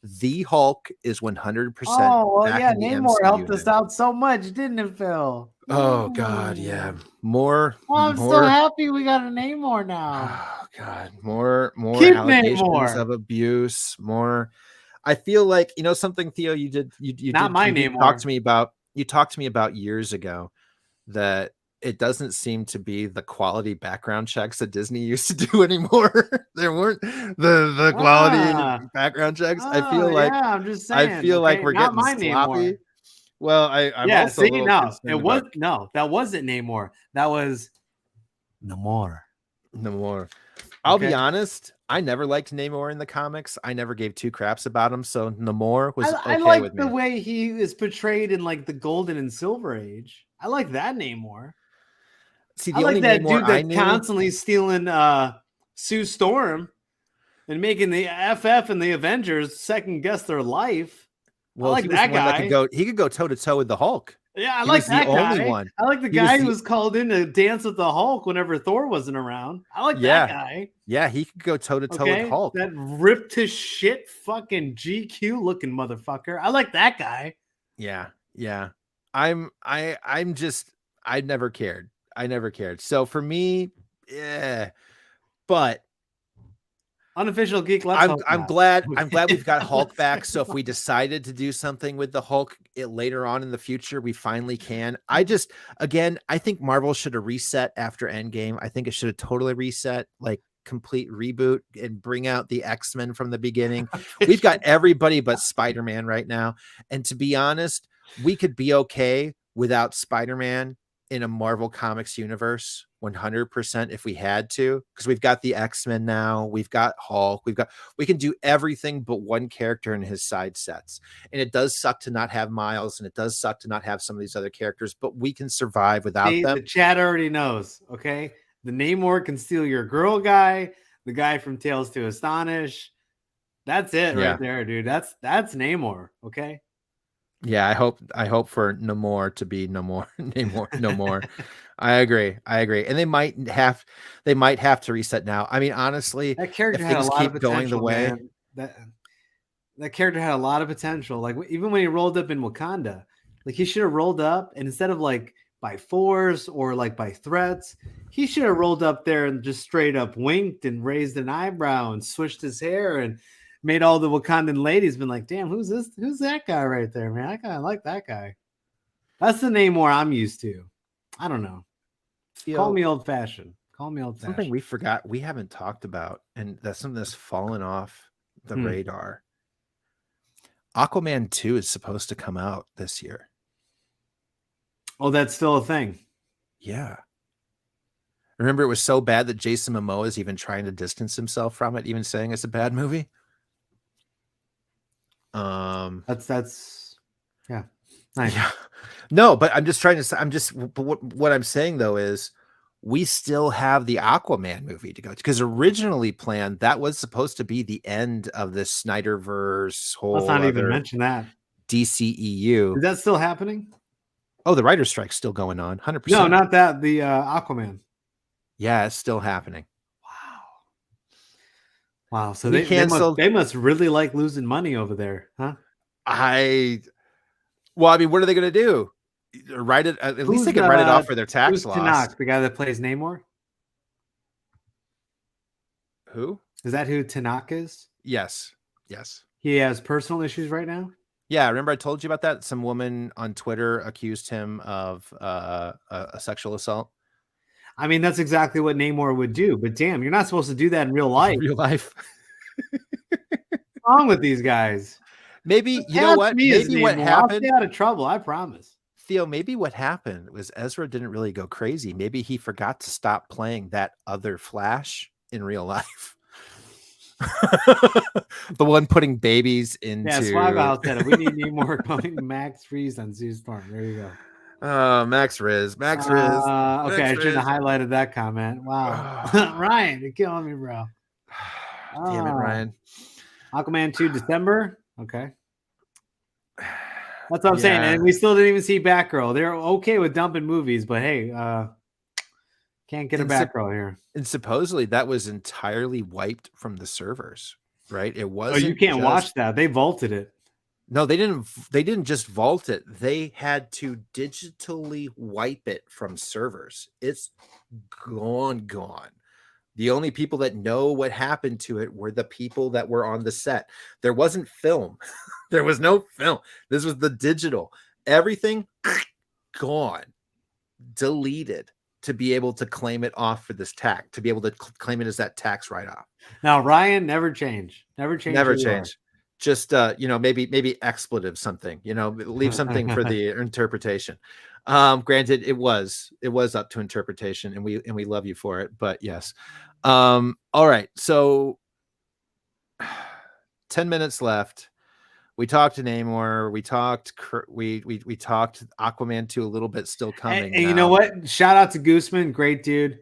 The Hulk is 100%. Oh, well, yeah, Namor helped us out so much, didn't it, Phil? Oh God, yeah. More. Well, I'm so happy we got a Namor now. Oh God, more Keep allegations Namor. of abuse. More. I feel like something, Theo. You did. You not did, my you Namor. Talked to me about. You talked to me about years ago that it doesn't seem to be the quality background checks that Disney used to do anymore. There weren't the quality background checks. I feel like I'm just saying. I feel like we're getting sloppy. Namor. Well, I'm also that wasn't Namor. That was Namor. I'll be honest. I never liked Namor in the comics. I never gave 2 craps about him. So Namor was okay I like with me. The way he is portrayed in like the Golden and Silver Age. I like that Namor. See, I like that dude that's constantly stealing Sue Storm and making the FF and the Avengers second guess their life. Well, I like that guy. He could go toe to toe with the Hulk. Yeah, I like that guy. Only one. I like the guy who was called in to dance with the Hulk whenever Thor wasn't around. I like that guy. Yeah, he could go toe to toe with Hulk. That ripped to shit fucking GQ looking motherfucker. I like that guy. Yeah. I'm just, I never cared. So for me, yeah. But Unofficial Geek. I'm glad we've got Hulk back. So if we decided to do something with the Hulk later on in the future, we finally can. I think Marvel should have reset after Endgame. I think it should have totally reset, like complete reboot, and bring out the X-Men from the beginning. We've got everybody but Spider-Man right now. And to be honest, we could be okay without Spider-Man in a Marvel Comics universe 100% if we had to, because we've got the X-Men now, we've got Hulk, we can do everything but one character in his side sets. And it does suck to not have Miles, and it does suck to not have some of these other characters, but we can survive without them. The chat already knows, okay? The Namor can steal your girl guy, the guy from Tales to Astonish. That's it right there, dude. That's Namor, okay? Yeah, I hope for Namor to be no more. I agree. And they might have to reset now. I mean, honestly, that character had a lot of potential, going the way. That character had a lot of potential. Like even when he rolled up in Wakanda, like he should have rolled up, and instead of like by force or like by threats, he should have rolled up there and just straight up winked and raised an eyebrow and swished his hair and made all the Wakandan ladies been like, damn, who's this? Who's that guy right there, man? I kind of like that guy. That's the Namor I'm used to. I don't know. Call me old fashioned. Something we forgot, we haven't talked about, and that's something that's fallen off the radar. Aquaman 2 is supposed to come out this year. Oh, that's still a thing. Yeah. Remember, it was so bad that Jason Momoa is even trying to distance himself from it, even saying it's a bad movie. That's yeah. Nice. Yeah. No, but I'm just trying to say, what I'm saying though is we still have the Aquaman movie to go to, because originally planned that was supposed to be the end of the Snyderverse whole. Let's not even mention that. DCEU. Is that still happening? Oh, the writer's strike's still going on. 100%. No, not that. The Aquaman. Yeah, it's still happening. Wow. So they must really like losing money over there, huh? Well, I mean, what are they going to do? Write it. At least they can write it off for their tax loss. Tanakh, the guy that plays Namor? Who? Is that who Tanakh is? Yes. He has personal issues right now? Yeah, remember I told you about that? Some woman on Twitter accused him of a sexual assault. I mean, that's exactly what Namor would do. But damn, you're not supposed to do that in real life. What's wrong with these guys? Maybe, you know what? Maybe what happened... I'll stay out of trouble, I promise. Theo, maybe what happened was Ezra didn't really go crazy. Maybe he forgot to stop playing that other Flash in real life. The one putting babies into... Yeah, Swaghouse said it. We need Namor going Max Freeze on Sue Storm. There you go. Max Riz. Okay, I should have highlighted that comment. Wow. Ryan, you're killing me, bro. Damn it, Ryan. Aquaman 2 December. Okay. That's what I'm saying. And we still didn't even see Batgirl. They're okay with dumping movies, but hey, can't get a Batgirl here. And supposedly that was entirely wiped from the servers, right? It wasn't. Oh, you can't watch that. They vaulted it. No, they didn't. They didn't just vault it. They had to digitally wipe it from servers. It's gone. The only people that know what happened to it were the people that were on the set. There wasn't film. There was no film. This was the digital. Everything gone, deleted to be able to claim it off for this tax, to be able to claim it as that tax write-off. Now, Ryan, never change. Never change. Just, maybe expletive something, leave something for the interpretation. Granted, it was up to interpretation, and we love you for it, but yes. All right. So 10 minutes left. We talked to Namor. We talked Aquaman 2 a little bit, still coming. And you know what? Shout out to Gooseman. Great dude.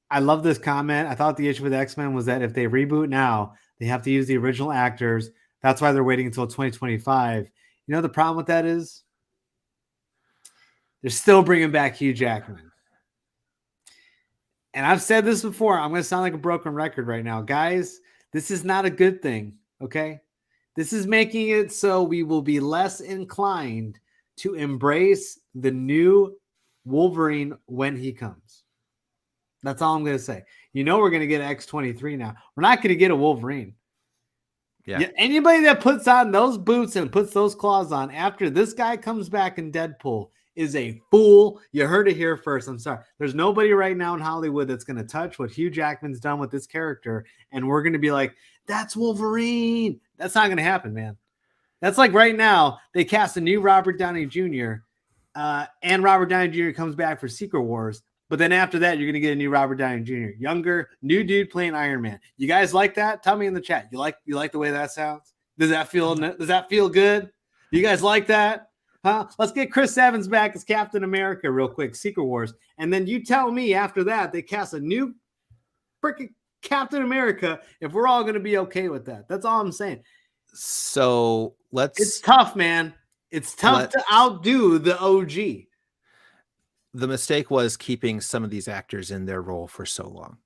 I love this comment. I thought the issue with X-Men was that if they reboot now, they have to use the original actors. That's why they're waiting until 2025. You know the problem with that is? They're still bringing back Hugh Jackman. And I've said this before. I'm going to sound like a broken record right now. Guys, this is not a good thing, okay? This is making it so we will be less inclined to embrace the new Wolverine when he comes. That's all I'm going to say. We're going to get X-23 now. We're not going to get a Wolverine. Yeah. Anybody that puts on those boots and puts those claws on after this guy comes back in Deadpool is a fool. You heard it here first. I'm sorry. There's nobody right now in Hollywood that's going to touch what Hugh Jackman's done with this character. And we're going to be like, that's Wolverine. That's not going to happen, man. That's like right now, they cast a new Robert Downey Jr. And Robert Downey Jr. comes back for Secret Wars. But then after that, you're going to get a new Robert Downey Jr., younger, new dude playing Iron Man. You guys like that? Tell me in the chat. You like the way that sounds? Does that feel good? You guys like that? Huh? Let's get Chris Evans back as Captain America real quick, Secret Wars. And then you tell me after that, they cast a new freaking Captain America if we're all going to be okay with that. That's all I'm saying. So it's tough, man. It's tough to outdo the OG. The mistake was keeping some of these actors in their role for so long,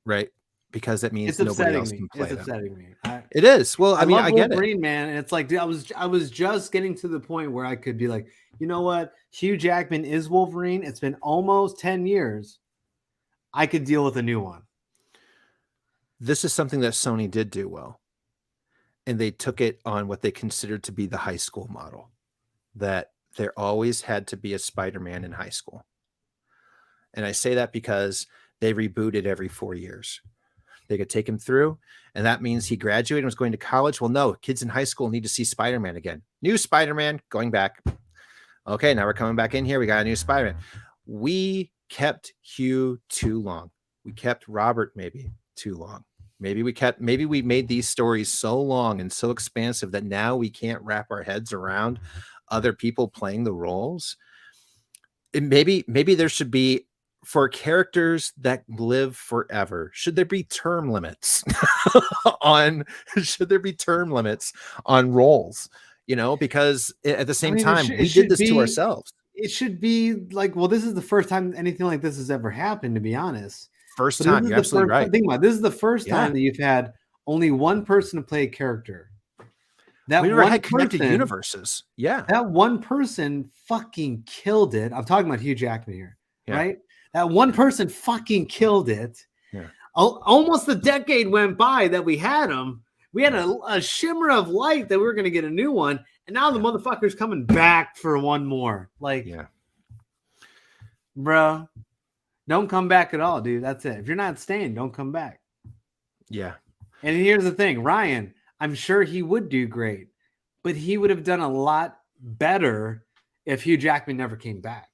right? Because that means nobody else can play them. It's upsetting me. It is. Well, I mean, I get Wolverine, man, and it's like, dude, I was just getting to the point where I could be like, you know what? Hugh Jackman is Wolverine. It's been almost 10 years. I could deal with a new one. This is something that Sony did do well, and they took it on what they considered to be the high school model, that there always had to be a Spider-Man in high school. And I say that because they rebooted every 4 years. They could take him through, and that means he graduated and was going to college. Well, no, kids in high school need to see Spider-Man again. New Spider-Man, going back. Okay, now we're coming back in here. We got a new Spider-Man. We kept Hugh too long. We kept Robert maybe too long. Maybe we made these stories so long and so expansive that now we can't wrap our heads around other people playing the roles. And maybe there should be, for characters that live forever, should there be term limits on roles? Because at the same time, we did this to ourselves. It should be like, well, this is the first time anything like this has ever happened, to be honest. First time, you're absolutely right. Think about it. This is the first time that you've had only one person to play a character. That we never had connected universes. Yeah. That one person fucking killed it. I'm talking about Hugh Jackman here, right? That one person fucking killed it. Yeah. Almost a decade went by that we had him. We had a shimmer of light that we were going to get a new one. And now the motherfucker's coming back for one more. Like, bro, don't come back at all, dude. That's it. If you're not staying, don't come back. Yeah. And here's the thing, Ryan, I'm sure he would do great, but he would have done a lot better if Hugh Jackman never came back.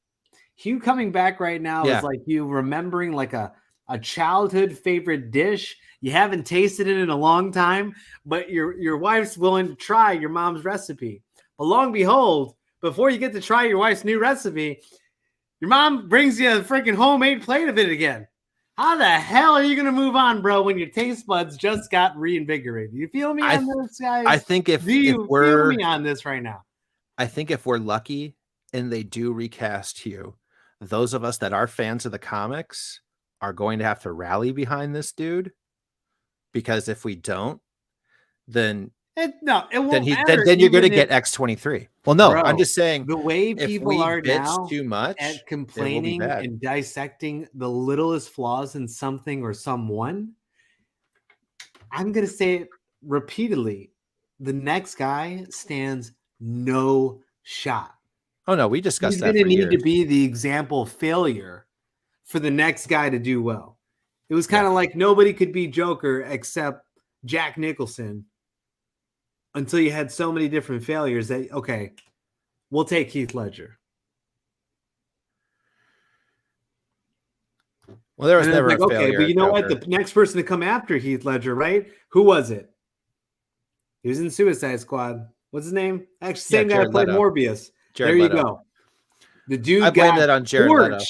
Hugh coming back right now is like you remembering like a childhood favorite dish. You haven't tasted it in a long time, but your wife's willing to try your mom's recipe. But lo and behold, before you get to try your wife's new recipe, your mom brings you a freaking homemade plate of it again. How the hell are you going to move on, bro, when your taste buds just got reinvigorated? You feel me on this, guys? I think if feel me on this right now? I think if we're lucky and they do recast Hugh, those of us that are fans of the comics are going to have to rally behind this dude, because if we don't, then it won't matter. Then you're going to get X-23. Well, no, bro, I'm just saying the way people are now too much at complaining and dissecting the littlest flaws in something or someone. I'm going to say it repeatedly. The next guy stands no shot. Oh no, we discussed that. He's going to need to be the example failure for the next guy to do well. It was kind of like nobody could be Joker except Jack Nicholson until you had so many different failures that, okay, we'll take Heath Ledger. Well, there was never a failure. But you know what? The next person to come after Heath Ledger, right? Who was it? He was in Suicide Squad. What's his name? Actually, same guy who played Morbius. There you go. The dude I blame that on Jared Leto.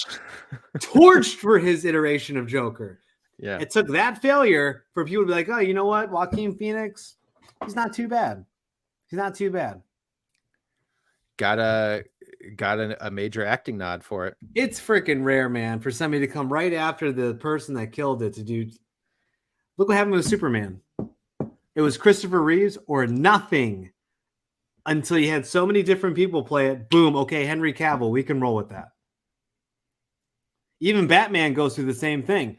Torched for his iteration of Joker. Yeah. It took that failure for people to be like, oh, you know what? Joaquin Phoenix, he's not too bad. He's not too bad. Got a major acting nod for it. It's freaking rare, man, for somebody to come right after the person that killed it to do. Look what happened with Superman. It was Christopher Reeves or nothing until you had so many different people play it. Boom. Okay, Henry Cavill, we can roll with that. Even Batman goes through the same thing.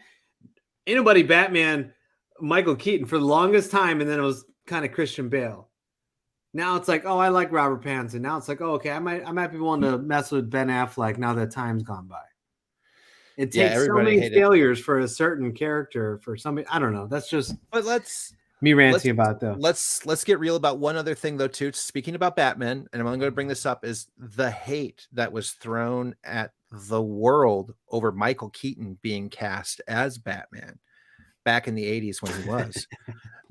Ain't nobody Batman Michael Keaton for the longest time, and then it was kind of Christian Bale. Now it's like, oh, I like Robert Pattinson. Now it's like, oh, okay, I might be willing to mess with Ben Affleck now that time's gone by. It takes so many failures for a certain character for somebody. I don't know. That's just me ranting about it, though. Let's get real about one other thing, though, too. Speaking about Batman, and I'm only going to bring this up, is the hate that was thrown at the world over Michael Keaton being cast as Batman back in the 80s when he was.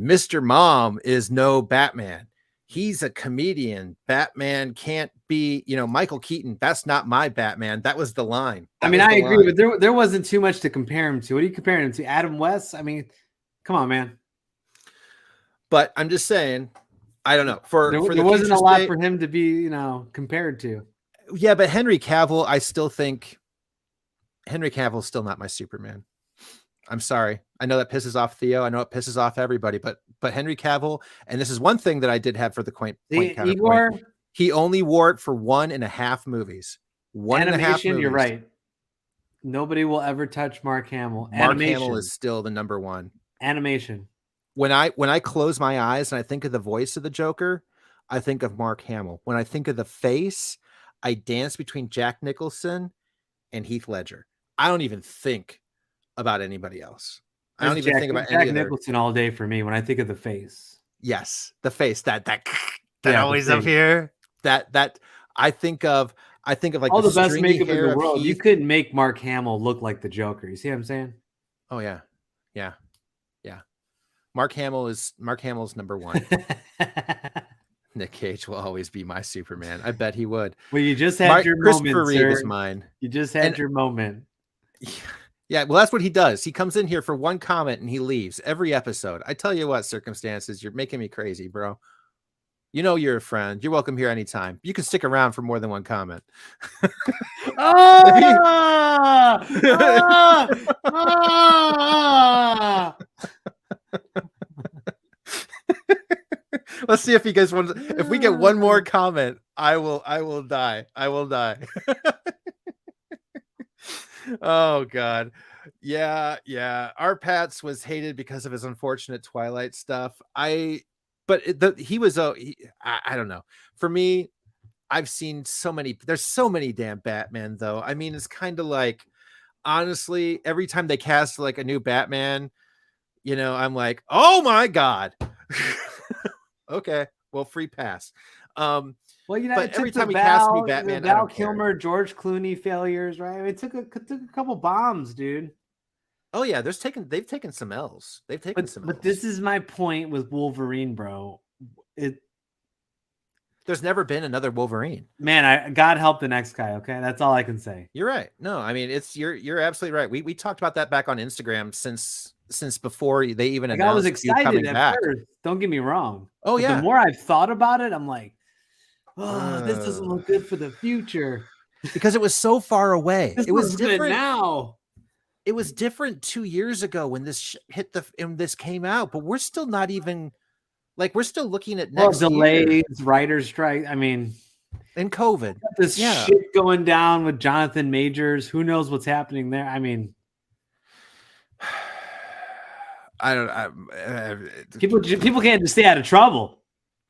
Mr. Mom is no Batman. He's a comedian. Batman can't be, Michael Keaton. That's not my Batman. That was the line. I agree, but there wasn't too much to compare him to. What are you comparing him to? Adam West? I mean, come on, man. But I'm just saying, I don't know. There wasn't a lot for him to be, compared to. Yeah, but Henry Cavill, I still think Henry Cavill's still not my Superman. I'm sorry. I know that pisses off Theo. I know it pisses off everybody, but Henry Cavill, and this is one thing that I did have for the point counterpoint. He only wore it for 1.5 movies. 1.5 movies. You're right. Nobody will ever touch Mark Hamill. Mark Hamill is still the number one. Animation. When I close my eyes and I think of the voice of the Joker, I think of Mark Hamill. When I think of the face, I dance between Jack Nicholson and Heath Ledger. I don't even think about anybody else. I don't even think about Jack Nicholson all day for me when I think of the face. Yes, the face that always up here. That I think of I think of like all the best makeup in the of world. Heath. You couldn't make Mark Hamill look like the Joker. You see what I'm saying? Oh yeah, yeah, yeah. Mark Hamill's number one. Nick Cage will always be my Superman. I bet he would. Well, you just had your Christopher moment, Reeve sir. is mine. You just had your moment. Yeah, well, that's what he does. He comes in here for one comment and he leaves every episode. I tell you what, Circumstances, you're making me crazy, bro. You know you're a friend. You're welcome here anytime. You can stick around for more than one comment. Let's see if he gets one. If we get one more comment, I will die. I will die. Oh God. Yeah. Our Pats was hated because of his unfortunate Twilight stuff. I don't know. For me, I've seen there's so many damn Batman though. I mean, it's kind of like, honestly, every time they cast like a new Batman, I'm like, oh my God. Okay, well, free pass. Well, but every time he cast me Batman, Val Kilmer, George Clooney failures, right? It took a couple bombs, dude. Oh yeah, they've taken some L's. But this is my point with Wolverine, bro. There's never been another Wolverine. Man, God help the next guy. Okay, that's all I can say. You're right. No, I mean you're absolutely right. We talked about that back on Instagram since before they even announced. I was excited at first. Don't get me wrong. Oh yeah. The more I've thought about it, I'm like, this doesn't look good for the future because it was so far away. It was different now. It was different 2 years ago when this this came out, but we're still not even we're still looking at next delays, writer's strike. I mean, and COVID. This shit going down with Jonathan Majors. Who knows what's happening there? I mean, people can't just stay out of trouble.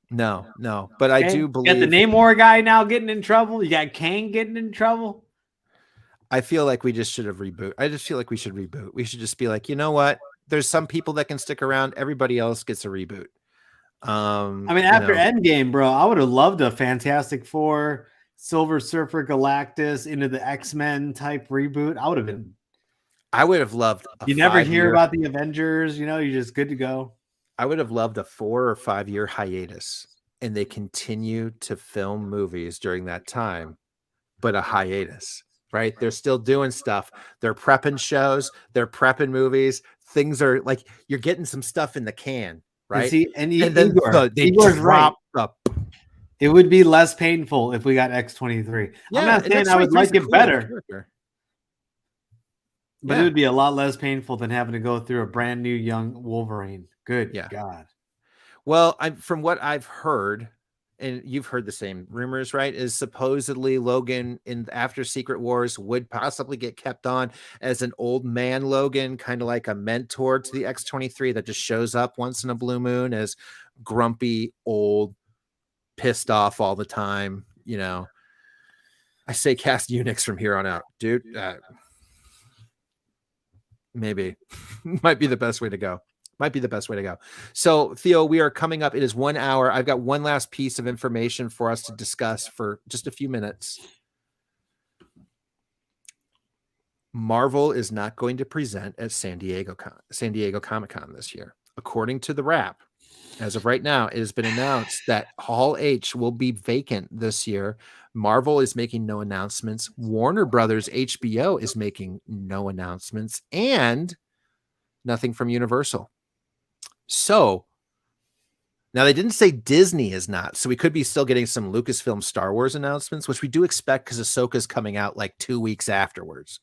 No, but okay. I do believe you got the Namor guy now getting in trouble. You got Kang getting in trouble. I feel like we just should have reboot. I just feel like we should reboot. We should just be like, you know what? There's some people that can stick around. Everybody else gets a reboot. I mean, after Endgame, bro, I would have loved a Fantastic Four, Silver Surfer, Galactus into the X-Men type reboot. I would have loved. You never hear about the Avengers. You're just good to go. I would have loved a 4 or 5 year hiatus, and they continue to film movies during that time, but a hiatus. Right? They're still doing stuff. They're prepping shows. They're prepping movies. Things are like you're getting some stuff in the can, right? And then Igor's right. It would be less painful if we got X-23. Yeah, I'm not saying I would like it better, but it would be a lot less painful than having to go through a brand new young Wolverine. Good God. Well, from what I've heard, and you've heard the same rumors, right? Is supposedly Logan after Secret Wars would possibly get kept on as an old man Logan, kind of like a mentor to the X-23 that just shows up once in a blue moon as grumpy, old, pissed off all the time. I say cast Unix from here on out, dude. Maybe might be the best way to go. So, Theo, we are coming up. It is 1 hour. I've got one last piece of information for us to discuss for just a few minutes. Marvel is not going to present at San Diego Comic-Con this year. According to the Wrap, as of right now, it has been announced that Hall H will be vacant this year. Marvel is making no announcements. Warner Brothers HBO is making no announcements, and nothing from Universal. So now they didn't say Disney is not, so we could be still getting some Lucasfilm Star Wars announcements, which we do expect because Ahsoka's coming out like 2 weeks afterwards.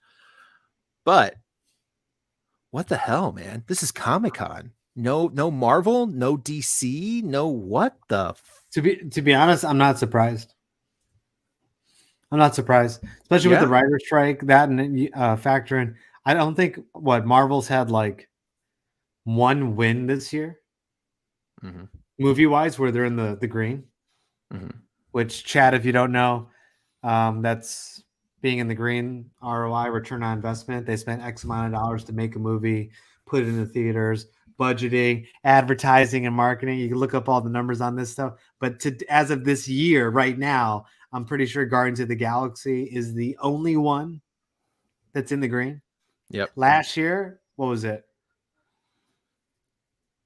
But what the hell, man? This is Comic-Con. No Marvel, no DC, no what the? To be honest, I'm not surprised. Especially with the writer's strike, that and factor in. I don't think Marvel's had like one win this year, movie wise, where they're in the green. Which, Chad, if you don't know, that's being in the green. ROI, return on investment. They spent X amount of dollars to make a movie, put it in the theaters, budgeting, advertising, and marketing. You can look up all the numbers on this stuff. But as of this year, right now, I'm pretty sure Guardians of the Galaxy is the only one that's in the green. Yep. Last year, what was it?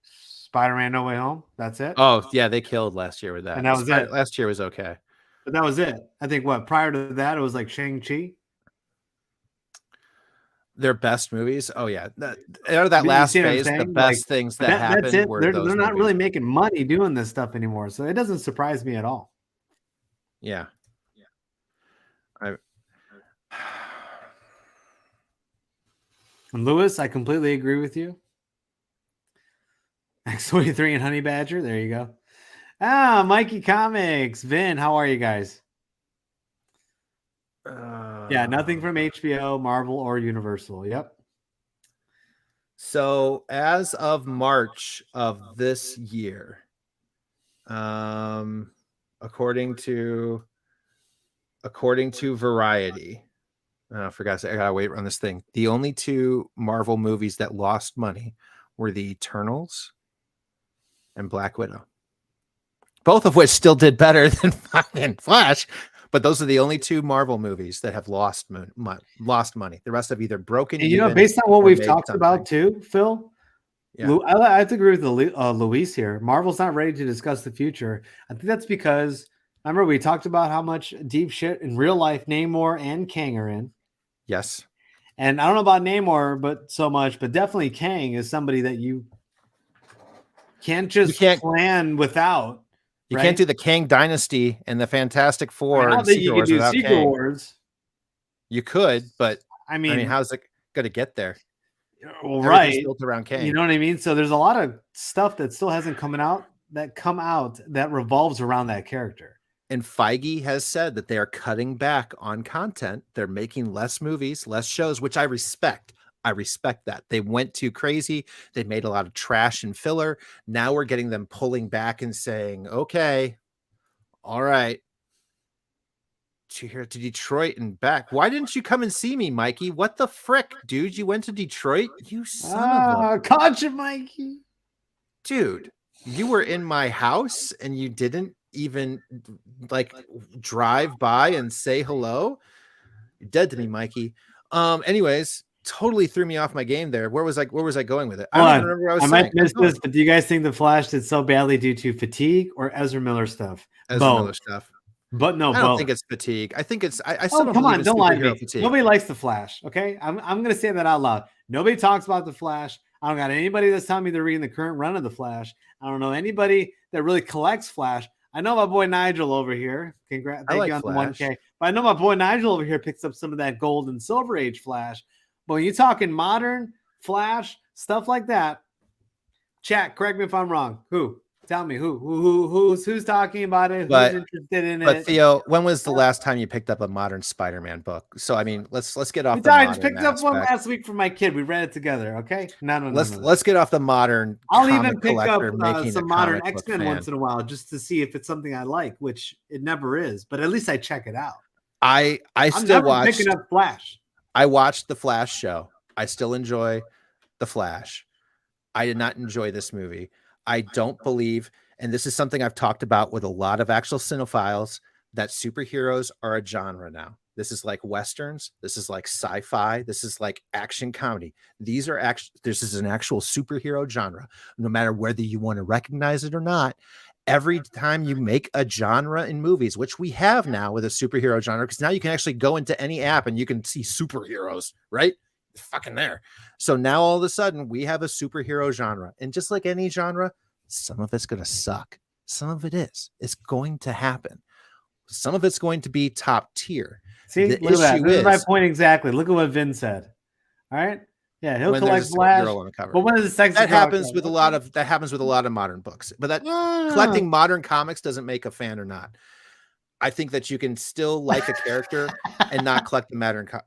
Spider-Man No Way Home. That's it. Oh, yeah, they killed last year with that. And that was it. Last year was okay. But that was it. I think prior to that, it was like Shang-Chi. Their best movies. Oh yeah, out of that last phase, the best things that happened. That's it. Were they're those not really making money doing this stuff anymore, so it doesn't surprise me at all. Yeah. And Lewis, I completely agree with you. X23 and Honey Badger. There you go. Mikey Comics. Vin, how are you guys? Yeah, nothing from HBO, Marvel, or Universal. Yep. So as of March of this year, according to Variety, I forgot. I gotta wait on this thing. The only 2 Marvel movies that lost money were the Eternals and Black Widow, both of which still did better than fucking Flash. But those are the only 2 Marvel movies that have lost money. The rest have either broken. And, based on what we've talked about too, Phil. Yeah. I have to agree with Luis here. Marvel's not ready to discuss the future. I think that's because remember we talked about how much deep shit in real life Namor and Kang are in. Yes. And I don't know about Namor, but definitely Kang is somebody that you can't plan without. You can't do the Kang Dynasty and the Fantastic Four and Secret Wars without Secret Wars. You could, but I mean, how's it going to get there? Well, right, built around Kang. You know what I mean? So there's a lot of stuff that still hasn't come out that revolves around that character. And Feige has said that they are cutting back on content. They're making less movies, less shows, which I respect. I respect that. They went too crazy. They made a lot of trash and filler. Now we're getting them pulling back and saying, okay, all right, to Detroit and back. Why didn't you come and see me, Mikey? What the frick, dude? You went to Detroit? You son of a... Caught you, Mikey. Dude, you were in my house and you didn't even drive by and say hello? You're dead to me, Mikey. Anyways, totally threw me off my game there. Where was I going with it? I don't remember what I was saying. Might miss this, but do you guys think the Flash did so badly due to fatigue or Ezra Miller stuff? Miller stuff. But no, I don't think it's fatigue. I think it's I still don't lie to me. Fatigue. Nobody likes the Flash. Okay, I'm gonna say that out loud. Nobody talks about the Flash. I don't got anybody that's telling me they're reading the current run of the Flash. I don't know anybody that really collects Flash. I know my boy Nigel over here. Thank you on Flash. The 1K. But I know my boy Nigel over here picks up some of that gold and silver age Flash. But when you're talking modern Flash stuff like that, chat, correct me if I'm wrong. Who? Tell me who's talking about it? Who's interested in it? But Theo, when was the last time you picked up a modern Spider-Man book? So I mean, let's get off. I just picked up one last week for my kid. We read it together. Okay, no. Let's get off the modern. I'll even pick up some modern X-Men once in a while just to see if it's something I like, which it never is. But at least I check it out. I'm still picking up Flash. I watched the Flash show. I still enjoy the Flash. I did not enjoy this movie. I don't believe, and this is something I've talked about with a lot of actual cinephiles, that superheroes are a genre now. This is like Westerns. This is like sci-fi. This is like action comedy. This is an actual superhero genre. No matter whether you want to recognize it or not, every time you make a genre in movies, which we have now with a superhero genre, because now you can actually go into any app and you can see superheroes, right? They're fucking there. So now all of a sudden we have a superhero genre, and just like any genre, some of it's going to suck. Some of it is. It's going to happen. Some of it's going to be top tier. See, look at that. This is my point exactly. Look at what Vin said. All right. Yeah, he'll collect Flash. But when is the sex? That happens with a lot of modern books. But that collecting modern comics doesn't make a fan or not. I think that you can still like a character and not collect the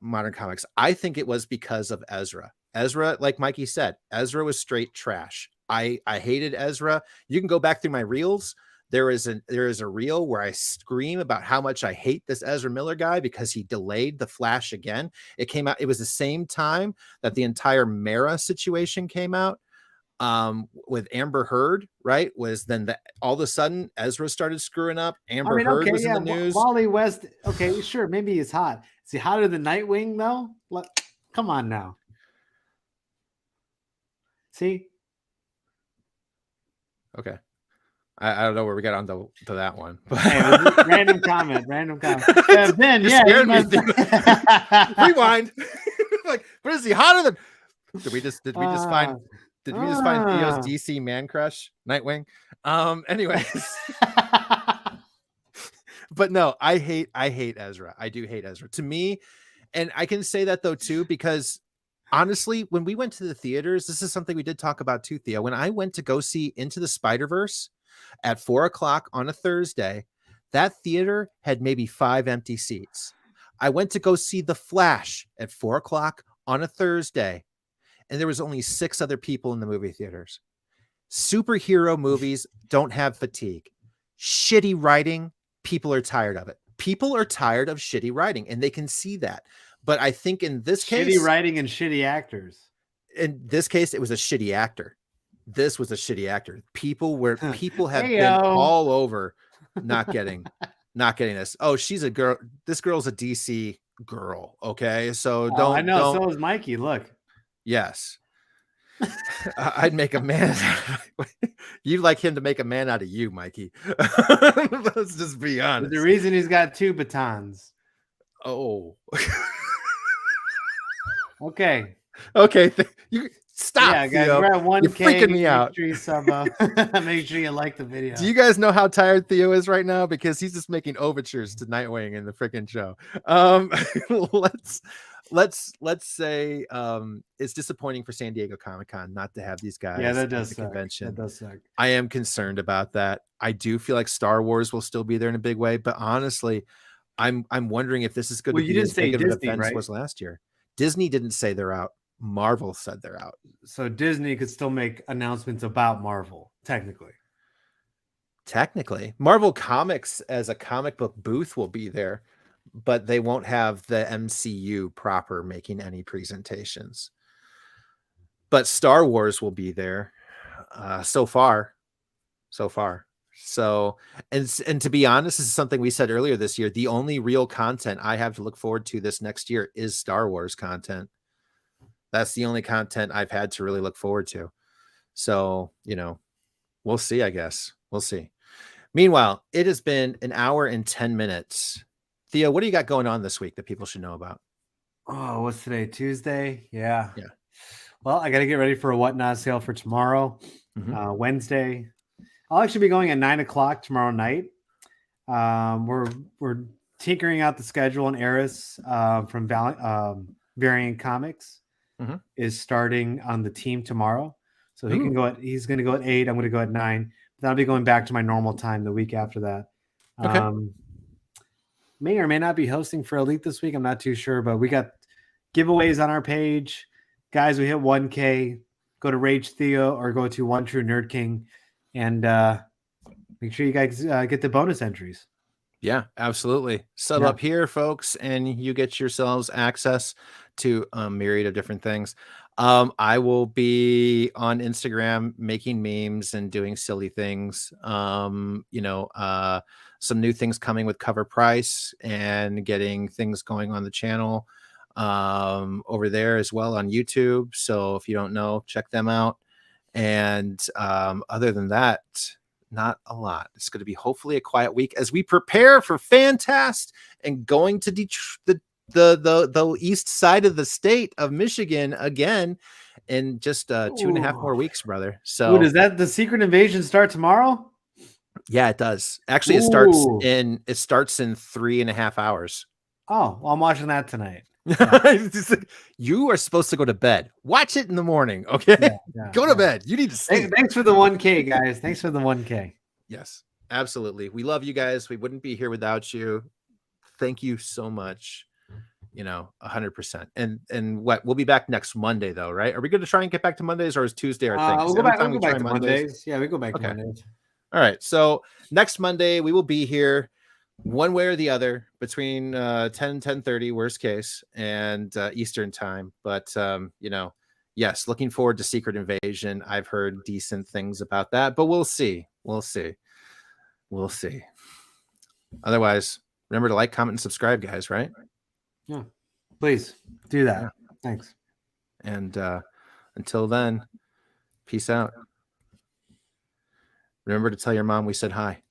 modern comics. I think it was because of Ezra. Ezra, like Mikey said, Ezra was straight trash. I hated Ezra. You can go back through my reels. There is a reel where I scream about how much I hate this Ezra Miller guy because he delayed the Flash again. It came out. It was the same time that the entire Mara situation came out. with Amber Heard, right? Was then all of a sudden Ezra started screwing up. Amber Heard was in the news. Wally West. Okay, sure. Maybe he's hot. Is he hotter than Nightwing though? Come on now. See? Okay. I don't know where we got onto to that one. But hey, random comment. Ben, rewind. Like, what is he hotter than? Did we just find Theo's DC man crush, Nightwing? Anyways. But no, I hate Ezra. I do hate Ezra. To me, and I can say that though too, because honestly, when we went to the theaters, this is something we did talk about too, Theo. When I went to go see Into the Spider-Verse at 4:00 on a Thursday, that theater had maybe 5 empty seats. I went to go see The Flash at 4:00 on a Thursday, and there was only 6 other people in the movie theaters. Superhero movies don't have fatigue. Shitty writing, people are tired of it. People are tired of shitty writing, and they can see that. But I think in this case, shitty writing and shitty actors. In this case, it was a shitty actor. This was a shitty actor. People have been all over not getting this. Oh, she's a girl. This girl's a DC girl. Okay. So don't. I know. So is Mikey. Look. Yes. I'd make a man. You'd like him to make a man out of you, Mikey. Let's just be honest. The reason he's got 2 batons. Oh. Okay. You stop. Yeah, guys, Theo. We're at 1K. You're freaking me out. Make sure you like the video. Do you guys know how tired Theo is right now? Because he's just making overtures to Nightwing in the freaking show. Let's say it's disappointing for San Diego Comic-Con not to have these guys. Yeah, that does suck. Convention. That does suck. I am concerned about that. I do feel like Star Wars will still be there in a big way, but honestly, I'm wondering if this is going to be as big of an event as was last year. Disney didn't say they're out. Marvel said they're out. So Disney could still make announcements about Marvel, technically. Marvel Comics as a comic book booth will be there, but they won't have the MCU proper making any presentations. But Star Wars will be there so far. So, and to be honest, this is something we said earlier this year. The only real content I have to look forward to this next year is Star Wars content. That's the only content I've had to really look forward to. So, we'll see, I guess. We'll see. Meanwhile, it has been 1 hour and 10 minutes. Theo, what do you got going on this week that people should know about? Oh, what's today? Tuesday? Yeah. Well, I got to get ready for a Whatnot sale for tomorrow, Wednesday. I'll actually be going at 9:00 tomorrow night. We're tinkering out the schedule, and Eris from Variant Comics is starting on the team tomorrow. So he's going to go at 8. I'm going to go at 9. Then I'll be going back to my normal time the week after that. Okay. May or may not be hosting for Elite this week. I'm not too sure, but we got giveaways on our page. Guys, we hit 1K. Go to Rage Theo or go to One True Nerd King and make sure you guys get the bonus entries. Yeah, absolutely. Sub up here, folks, and you get yourselves access to a myriad of different things. I will be on Instagram making memes and doing silly things. Some new things coming with Cover Price and getting things going on the channel over there as well on YouTube. So if you don't know, check them out. And other than that, not a lot. It's going to be hopefully a quiet week as we prepare for Fantast and going to the east side of the state of Michigan again in just 2.5 more weeks, brother. So does the Secret Invasion start tomorrow? Yeah, it does. Actually, it starts in 3.5 hours. Oh, well, I'm watching that tonight. You are supposed to go to bed. Watch it in the morning, okay? Go to bed. You need to sleep. Thanks for the 1K, guys. Thanks for the 1K. Yes, absolutely. We love you guys. We wouldn't be here without you. Thank you so much. 100%. And we'll be back next Monday, though, right? Are we going to try and get back to Mondays, or is Tuesday our thing? We'll go back to Mondays. Yeah, we go back to Mondays. All right. So next Monday we will be here, one way or the other, between 10 and 10:30, worst case, and Eastern time. But yes, looking forward to Secret Invasion. I've heard decent things about that, but we'll see. We'll see. We'll see. Otherwise, remember to like, comment, and subscribe, guys, right? Yeah. Please do that. Yeah. Thanks. And until then, peace out. Remember to tell your mom we said hi.